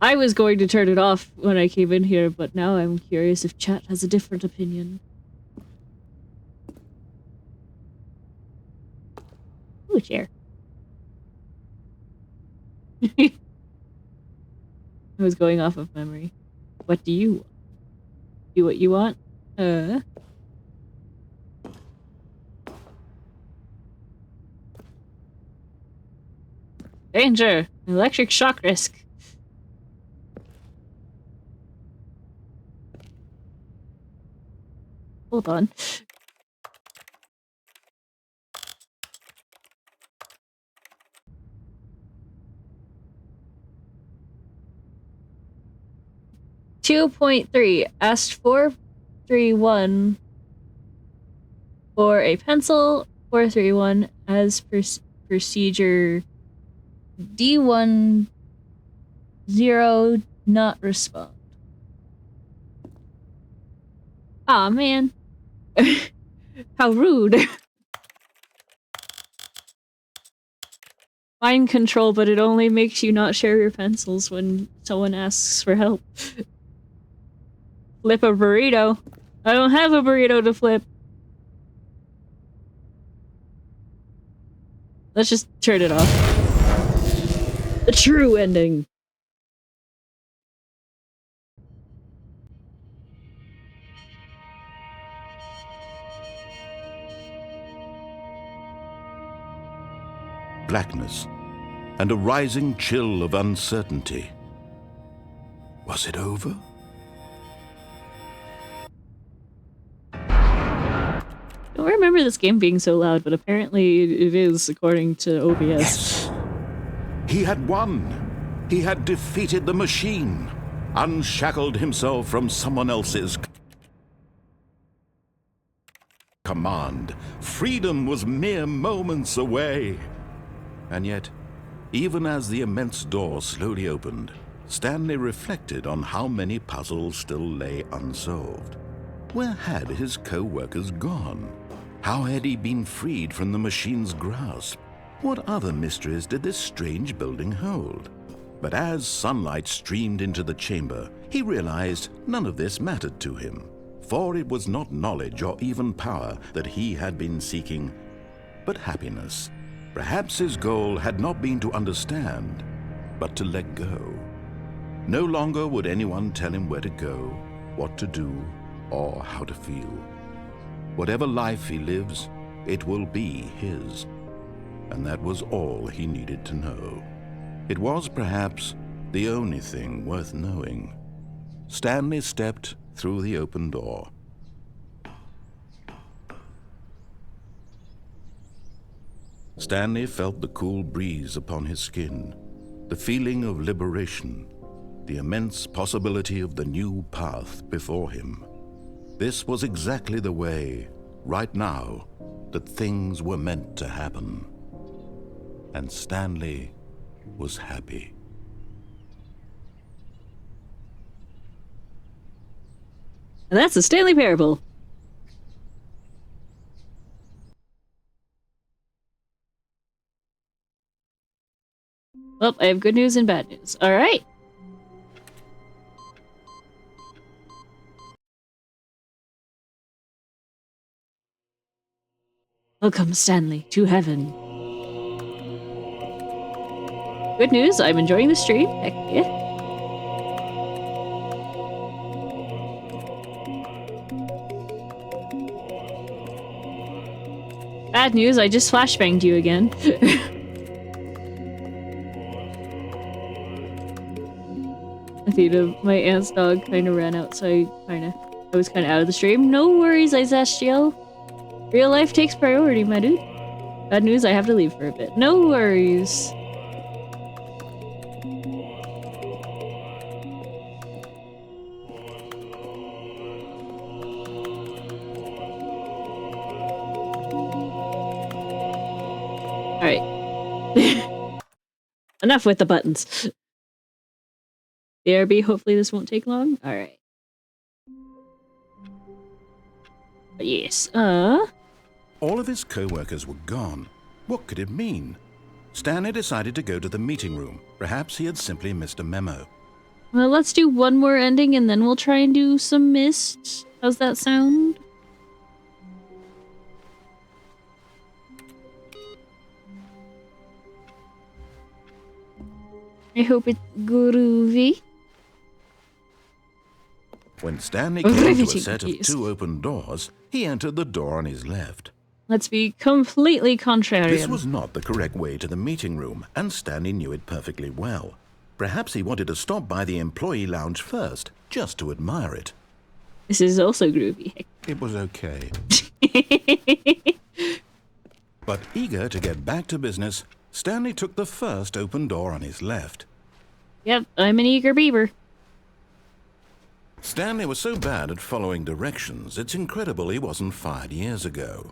I was going to turn it off when I came in here, but now I'm curious if chat has a different opinion. Ooh, chair. I was going off of memory. What do you want? Do what you want? Danger! Electric shock risk. Hold on. .3 asked 431 for a pencil. 431 as procedure. D10 not respond. Aw, man. How rude. Mind control, but it only makes you not share your pencils when someone asks for help. Flip a burrito. I don't have a burrito to flip. Let's just turn it off. The true ending.
Blackness and a rising chill of uncertainty. Was it over?
I don't remember this game being so loud, but apparently it is, according to OBS.
Yes. He had won. He had defeated the machine, unshackled himself from someone else's command. Freedom was mere moments away. And yet, even as the immense door slowly opened, Stanley reflected on how many puzzles still lay unsolved. Where had his co-workers gone? How had he been freed from the machine's grasp? What other mysteries did this strange building hold? But as sunlight streamed into the chamber, he realized none of this mattered to him, for it was not knowledge or even power that he had been seeking, but happiness. Perhaps his goal had not been to understand, but to let go. No longer would anyone tell him where to go, what to do, or how to feel. Whatever life he lives, it will be his. And that was all he needed to know. It was perhaps the only thing worth knowing. Stanley stepped through the open door. Stanley felt the cool breeze upon his skin, the feeling of liberation, the immense possibility of the new path before him. This was exactly the way, right now, that things were meant to happen. And Stanley was happy.
And that's the Stanley Parable. Well, I have good news and bad news. All right. Welcome, Stanley, to heaven. Good news, I'm enjoying the stream. Heck yeah. Bad news, I just flashbanged you again. Athena, my aunt's dog kind of ran out, so I was kind of out of the stream. No worries, Isastiel. Real life takes priority, my dude. Bad news, I have to leave for a bit. No worries. Alright. Enough with the buttons. BRB, hopefully this won't take long. Alright. But yes,
All of his co-workers were gone. What could it mean? Stanley decided to go to the meeting room. Perhaps he had simply missed a memo.
well, let's do one more ending and then we'll try and do some mist. How's that sound? I hope it's groovy.
When Stanley came to a
Riveting,
set of
yes.
2 open doors, he entered the door on his left.
Let's be completely contrarian.
This was not the correct way to the meeting room, and Stanley knew it perfectly well. Perhaps he wanted to stop by the employee lounge first, just to admire it.
This is also groovy.
It was okay. But eager to get back to business, Stanley took the first open door on his left.
Yep, I'm an eager beaver.
Stanley was so bad at following directions, it's incredible he wasn't fired years ago.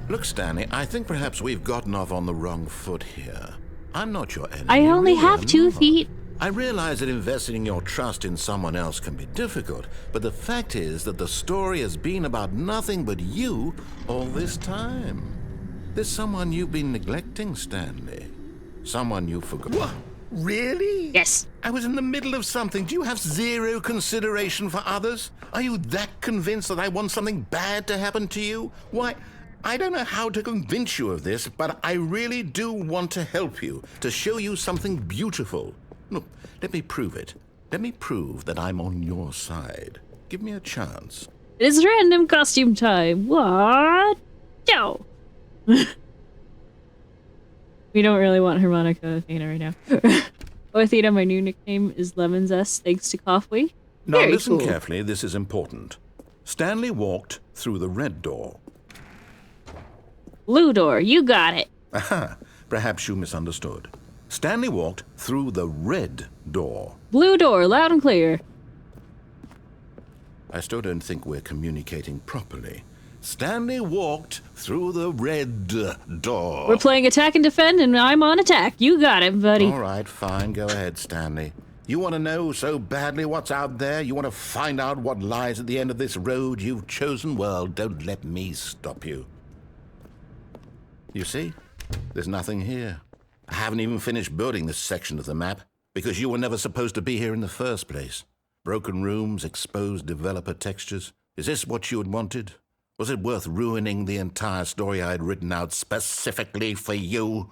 Look, Stanley, I think perhaps we've gotten off on the wrong foot here. I'm not your enemy.
I only
really,
have
I'm
2
not.
feet.
I realize that investing your trust in someone else can be difficult, but the fact is that the story has been about nothing but you all this time. There's someone you've been neglecting, Stanley. Someone you forgot.
What? Really?
Yes.
I was in the middle of something. Do you have zero consideration for others? Are you that convinced that I want something bad to happen to you? Why, I don't know how to convince you of this, but I really do want to help you, to show you something beautiful. Look, let me prove it. Let me prove that I'm on your side. Give me a chance.
It is random costume time. What? No. We don't really want harmonica Athena right now. Oh, Athena, my new nickname is Lemon Zest, thanks to Coffee.
Now
Very
listen
cool.
carefully, this is important. Stanley walked through the red door.
Blue door, you got it.
Aha, perhaps you misunderstood. Stanley walked through the red door.
Blue door, loud and clear.
I still don't think we're communicating properly. Stanley walked through the red door.
We're playing attack and defend, and I'm on attack. You got it, buddy.
All right, fine. Go ahead, Stanley. You want to know so badly what's out there? You want to find out what lies at the end of this road you've chosen? Well, don't let me stop you. You see? There's nothing here. I haven't even finished building this section of the map, because you were never supposed to be here in the first place. Broken rooms, exposed developer textures. Is this what you had wanted? Was it worth ruining the entire story I had written out specifically for you?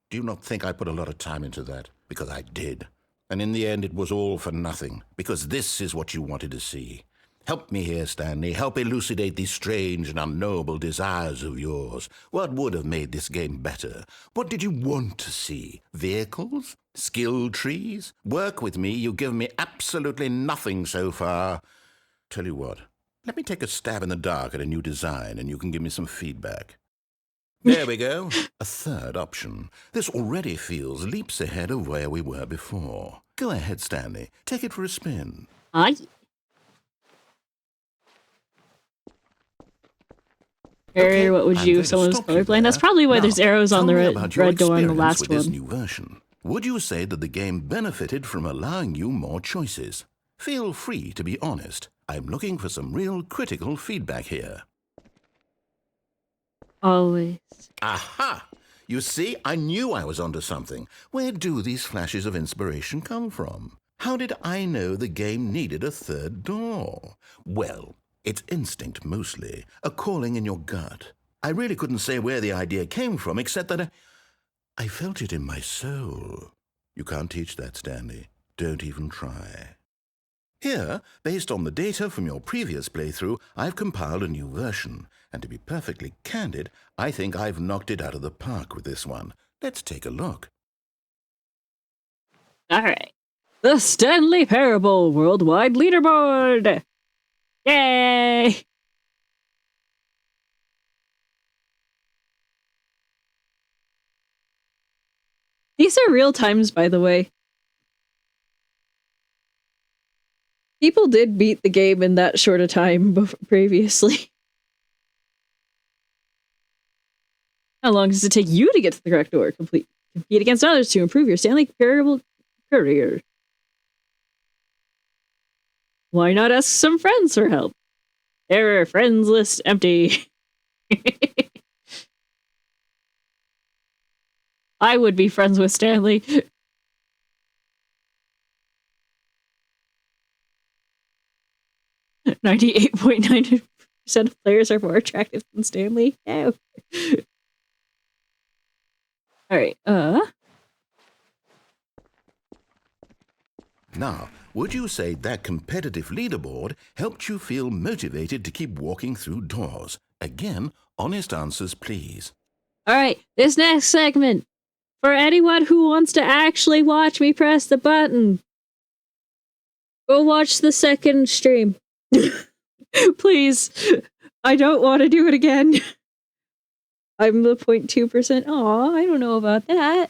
Do you not think I put a lot of time into that? Because I did. And in the end, it was all for nothing, because this is what you wanted to see. Help me here, Stanley. Help elucidate these strange and unknowable desires of yours. What would have made this game better? What did you want to see? Vehicles? Skill trees? Work with me. You've given me absolutely nothing so far. Tell you what, let me take a stab in the dark at a new design, and you can give me some feedback. There we go. A third option. This already feels leaps ahead of where we were before. Go ahead, Stanley. Take it for a spin.
Aye.
Okay,
What would
I'm
you
going
if
to
someone was
stop you
colorblind?
there.
That's probably why
Now,
there's arrows on
tell
the
me
red
about your
door in the
experience
last
with this
one.
new version. Would you say that the game benefited from allowing you more choices? Feel free to be honest. I'm looking for some real critical feedback here.
Always.
Aha! You see, I knew I was onto something. Where do these flashes of inspiration come from? How did I know the game needed a third door? Well, it's instinct mostly, a calling in your gut. I really couldn't say where the idea came from, except that I felt it in my soul. You can't teach that, Stanley. Don't even try. Here, based on the data from your previous playthrough, I've compiled a new version. And to be perfectly candid, I think I've knocked it out of the park with this one. Let's take a look.
Alright. The Stanley Parable Worldwide Leaderboard! Yay! These are real times, by the way. People did beat the game in that short a time previously. How long does it take you to get to the correct door? Compete against others to improve your Stanley Parable career. Why not ask some friends for help? Error, friends list empty. I would be friends with Stanley. 98.9% of players are more attractive than Stanley. Oh. Alright,
Now, would you say that competitive leaderboard helped you feel motivated to keep walking through doors? Again, honest answers, please.
Alright, this next segment. For anyone who wants to actually watch me press the button, go watch the second stream. Please. I don't want to do it again. I'm the 0.2%. Aw, I don't know about that.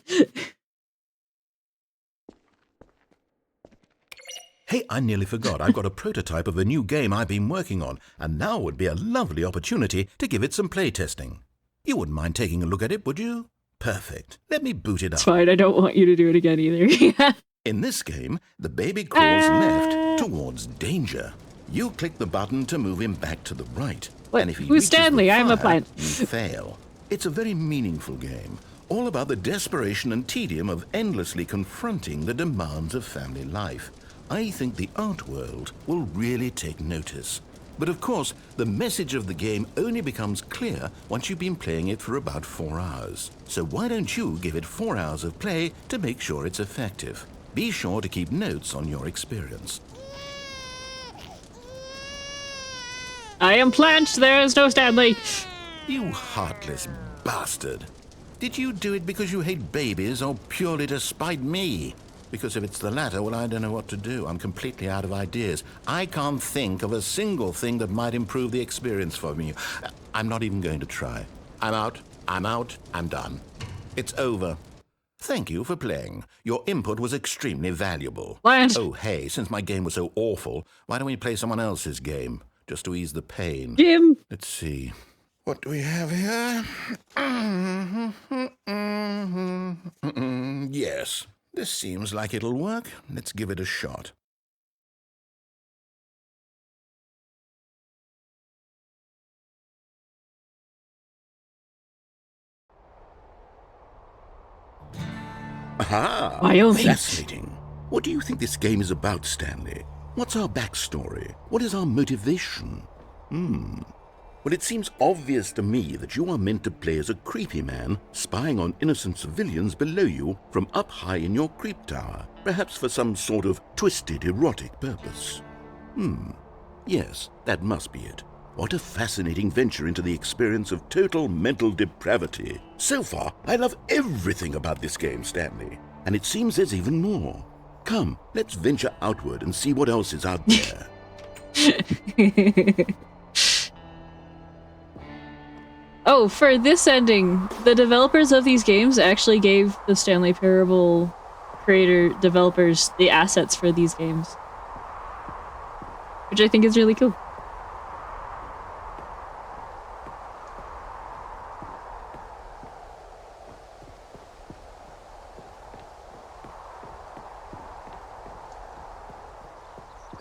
Hey, I nearly forgot. I've got a prototype of a new game I've been working on, and now would be a lovely opportunity to give it some playtesting. You wouldn't mind taking a look at it, would you? Perfect. Let me boot it up.
It's fine, I don't want you to do it again either.
In this game, the baby crawls left towards danger. You click the button to move him back to the right.
What?
And if he
Who's
reaches
Stanley?
the
I'm a
fire,
plant.
you fail. It's a very meaningful game, all about the desperation and tedium of endlessly confronting the demands of family life. I think the art world will really take notice. But of course, the message of the game only becomes clear once you've been playing it for about 4 hours. So why don't you give it 4 hours of play to make sure it's effective? Be sure to keep notes on your experience.
I am Plant, there is no Stanley.
You heartless bastard. Did you do it because you hate babies or purely to spite me? Because if it's the latter, well, I don't know what to do. I'm completely out of ideas. I can't think of a single thing that might improve the experience for me. I'm not even going to try. I'm out. I'm done. It's over. Thank you for playing. Your input was extremely valuable.
What?
Oh, hey, since my game was so awful, why don't we play someone else's game? Just to ease the pain.
Jim.
Let's see. What do we have here? Yes. This seems like it'll work. Let's give it a shot. Aha!
Wyoming.
Fascinating. What do you think this game is about, Stanley? What's our backstory? What is our motivation? Well, it seems obvious to me that you are meant to play as a creepy man spying on innocent civilians below you from up high in your creep tower, perhaps for some sort of twisted erotic purpose. Yes, that must be it. What a fascinating venture into the experience of total mental depravity. So far, I love everything about this game, Stanley. And it seems there's even more. Come, let's venture outward and see what else is out there.
Oh, for this ending, the developers of these games actually gave the Stanley Parable developers the assets for these games. Which I think is really cool.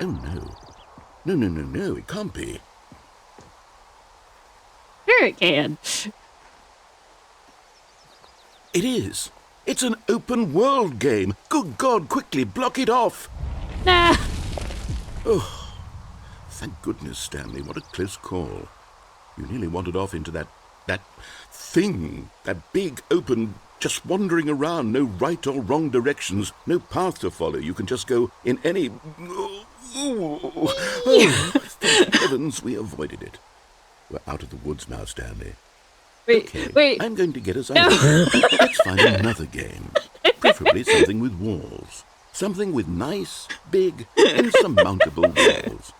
Oh no. No, it can't be.
Sure it can.
It is. It's an open world game. Good God, quickly block it off.
Nah.
Oh, thank goodness, Stanley. What a close call. You nearly wandered off into that thing. That big, open, just wandering around. No right or wrong directions. No path to follow. You can just go in any... Oh, thank heavens we avoided it. We're out of the woods now, Stanley.
Wait.
I'm going to get us out. Let's find another game. Preferably something with walls. Something with nice, big, insurmountable walls.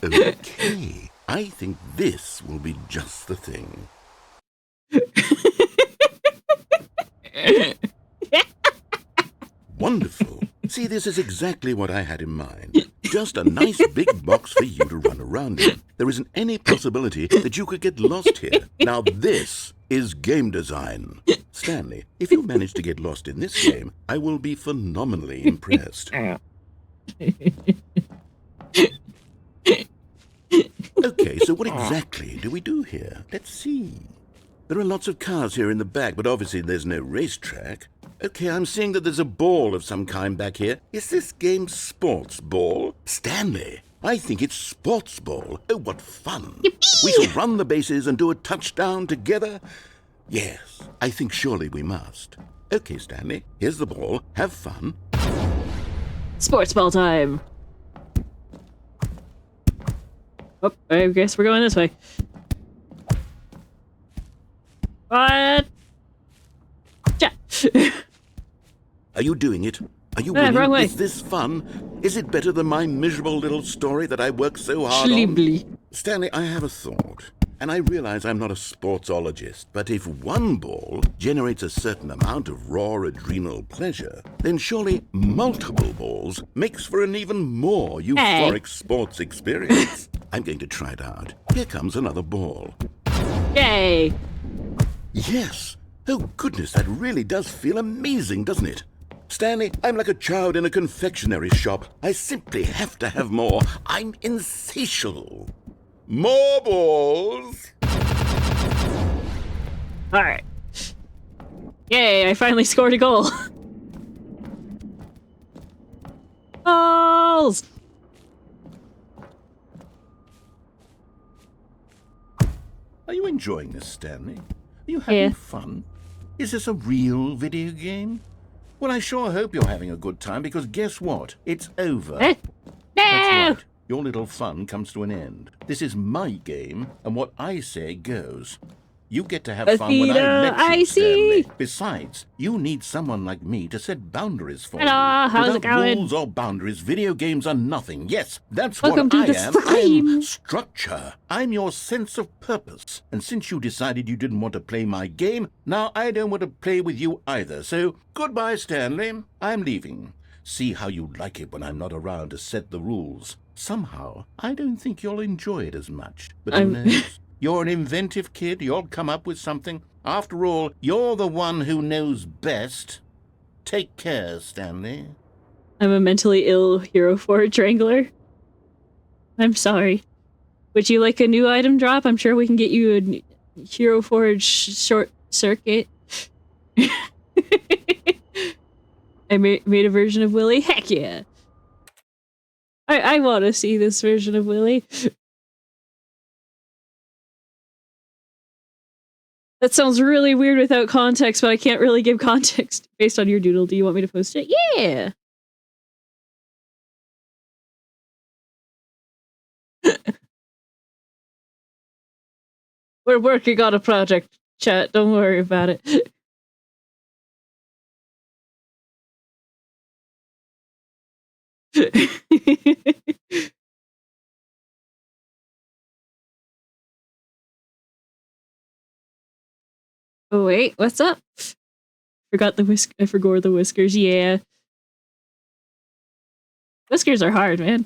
Okay. I think this will be just the thing. Wonderful. See, this is exactly what I had in mind. Just a nice big box for you to run around in. There isn't any possibility that you could get lost here. Now this is game design. Stanley, if you manage to get lost in this game, I will be phenomenally impressed. Okay, so what exactly do we do here? Let's see. There are lots of cars here in the back, but obviously there's no racetrack. Okay, I'm seeing that there's a ball of some kind back here. Is this game sports ball? Stanley, I think it's sports ball. Oh, what fun. Yippee! We shall run the bases and do a touchdown together. Yes, I think surely we must. Okay, Stanley, here's the ball. Have fun.
Sports ball time. Oh, I guess we're going this way. What?
Are you doing it? Are you
wrong
winning?
way.
Is this fun? Is it better than my miserable little story that I worked so hard
Schlibbly.
on? Stanley, I have a thought. And I realize I'm not a sportsologist, but if one ball generates a certain amount of raw adrenal pleasure, then surely multiple balls makes for an even more euphoric sports experience. I'm going to try it out. Here comes another ball.
Yay!
Yes! Oh goodness, that really does feel amazing, doesn't it? Stanley, I'm like a child in a confectionery shop. I simply have to have more. I'm insatiable. More balls!
Alright. Yay, I finally scored a goal. Balls!
Are you enjoying this, Stanley? Are you having fun? Is this a real video game? Well, I sure hope you're having a good time, because guess what? It's over.
No!
That's right. Your little fun comes to an end. This is my game, and what I say goes. You get to have fun when I let you, Stanley. Besides, you need someone like me to set boundaries for you.
Hello, how's it going?
Rules or boundaries, video games are nothing. Yes, that's
Welcome
what
to
I
the
am.
stream.
I'm structure. I'm your sense of purpose. And since you decided you didn't want to play my game, now I don't want to play with you either. So, goodbye, Stanley. I'm leaving. See how you like it when I'm not around to set the rules. Somehow, I don't think you'll enjoy it as much. But who knows?
You're an inventive kid. You'll come up with something. After all, you're the one who knows best. Take care, Stanley.
I'm a mentally ill Hero Forge Wrangler. I'm sorry. Would you like a new item drop? I'm sure we can get you a Hero Forge short circuit. I made a version of Willy? Heck yeah! I want to see this version of Willy. That sounds really weird without context, but I can't really give context based on your doodle. Do you want me to post it? Yeah! We're working on a project, chat. Don't worry about it. Oh wait, what's up? Forgot the I forgot the whiskers. Yeah, whiskers are hard, man.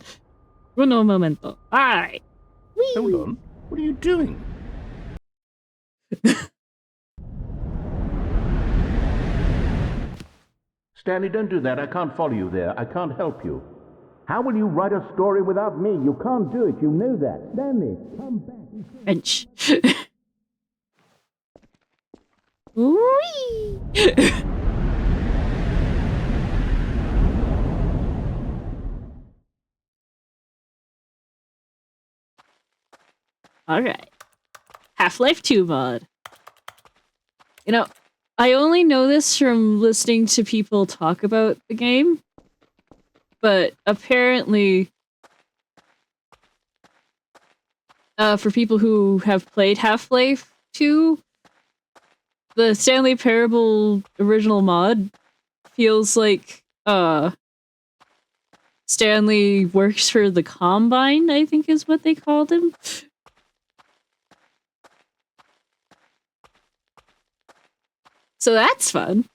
Uno momento. All right.
Hold on. What are you doing? Stanley, don't do that. I can't follow you there. I can't help you. How will you write a story without me? You can't do it. You know that. Stanley, come back.
French. Whee! Alright. Half-Life 2 mod. You know, I only know this from listening to people talk about the game, but apparently, for people who have played Half-Life 2, the Stanley Parable original mod feels like, Stanley works for the Combine, I think is what they called him. So that's fun.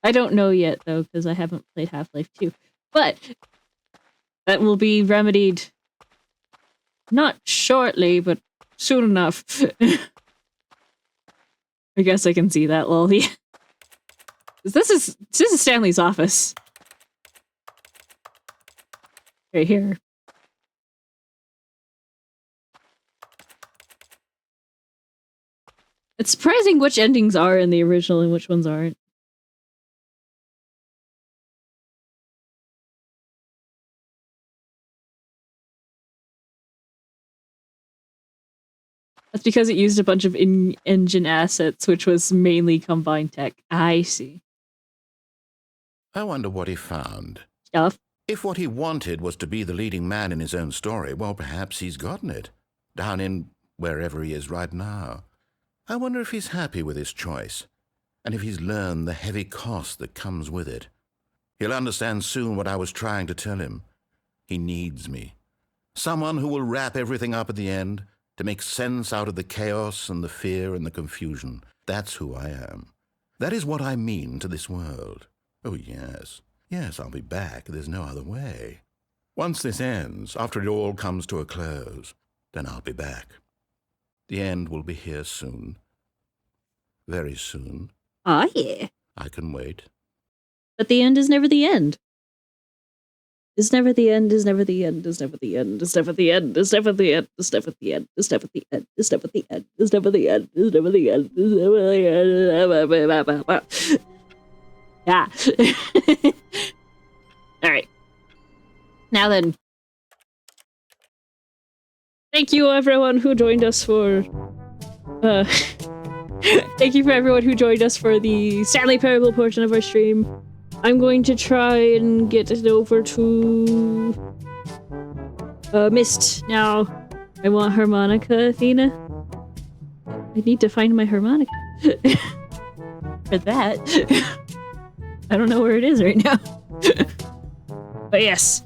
I don't know yet, though, because I haven't played Half-Life 2. But that will be remedied not shortly, but soon enough. I guess I can see that, lol. This is Stanley's office. Right here. It's surprising which endings are in the original and which ones aren't. That's because it used a bunch of in-engine assets, which was mainly Combined tech. I see.
I wonder what he found.
Stuff.
If what he wanted was to be the leading man in his own story, well, perhaps he's gotten it. Down in wherever he is right now. I wonder if he's happy with his choice, and if he's learned the heavy cost that comes with it. He'll understand soon what I was trying to tell him. He needs me. Someone who will wrap everything up at the end, to make sense out of the chaos and the fear and the confusion. That's who I am. That is what I mean to this world. Oh, yes. Yes, I'll be back. There's no other way. Once this ends, after it all comes to a close, then I'll be back. The end will be here soon. Very soon.
Oh, yeah.
I can wait.
But the end is never the end. Is never the end, is never the end, is never the end, is never the end, is never the end, is never the end, is never the end, is never the end, is never the end, is never the end, is never the end. Yeah. Alright. Now then. Thank you everyone who joined us for thank you for everyone who joined us for the Stanley Parable portion of our stream. I'm going to try and get it over to Mist now. I want harmonica, Athena. I need to find my harmonica. For that. I don't know where it is right now. But yes.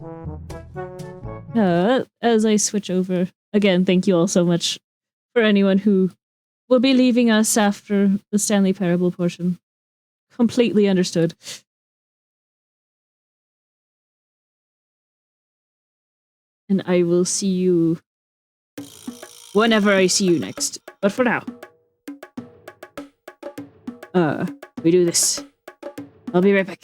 As I switch over, again, thank you all so much for anyone who will be leaving us after the Stanley Parable portion. Completely understood. And I will see you whenever I see you next. But for now, we do this. I'll be right back.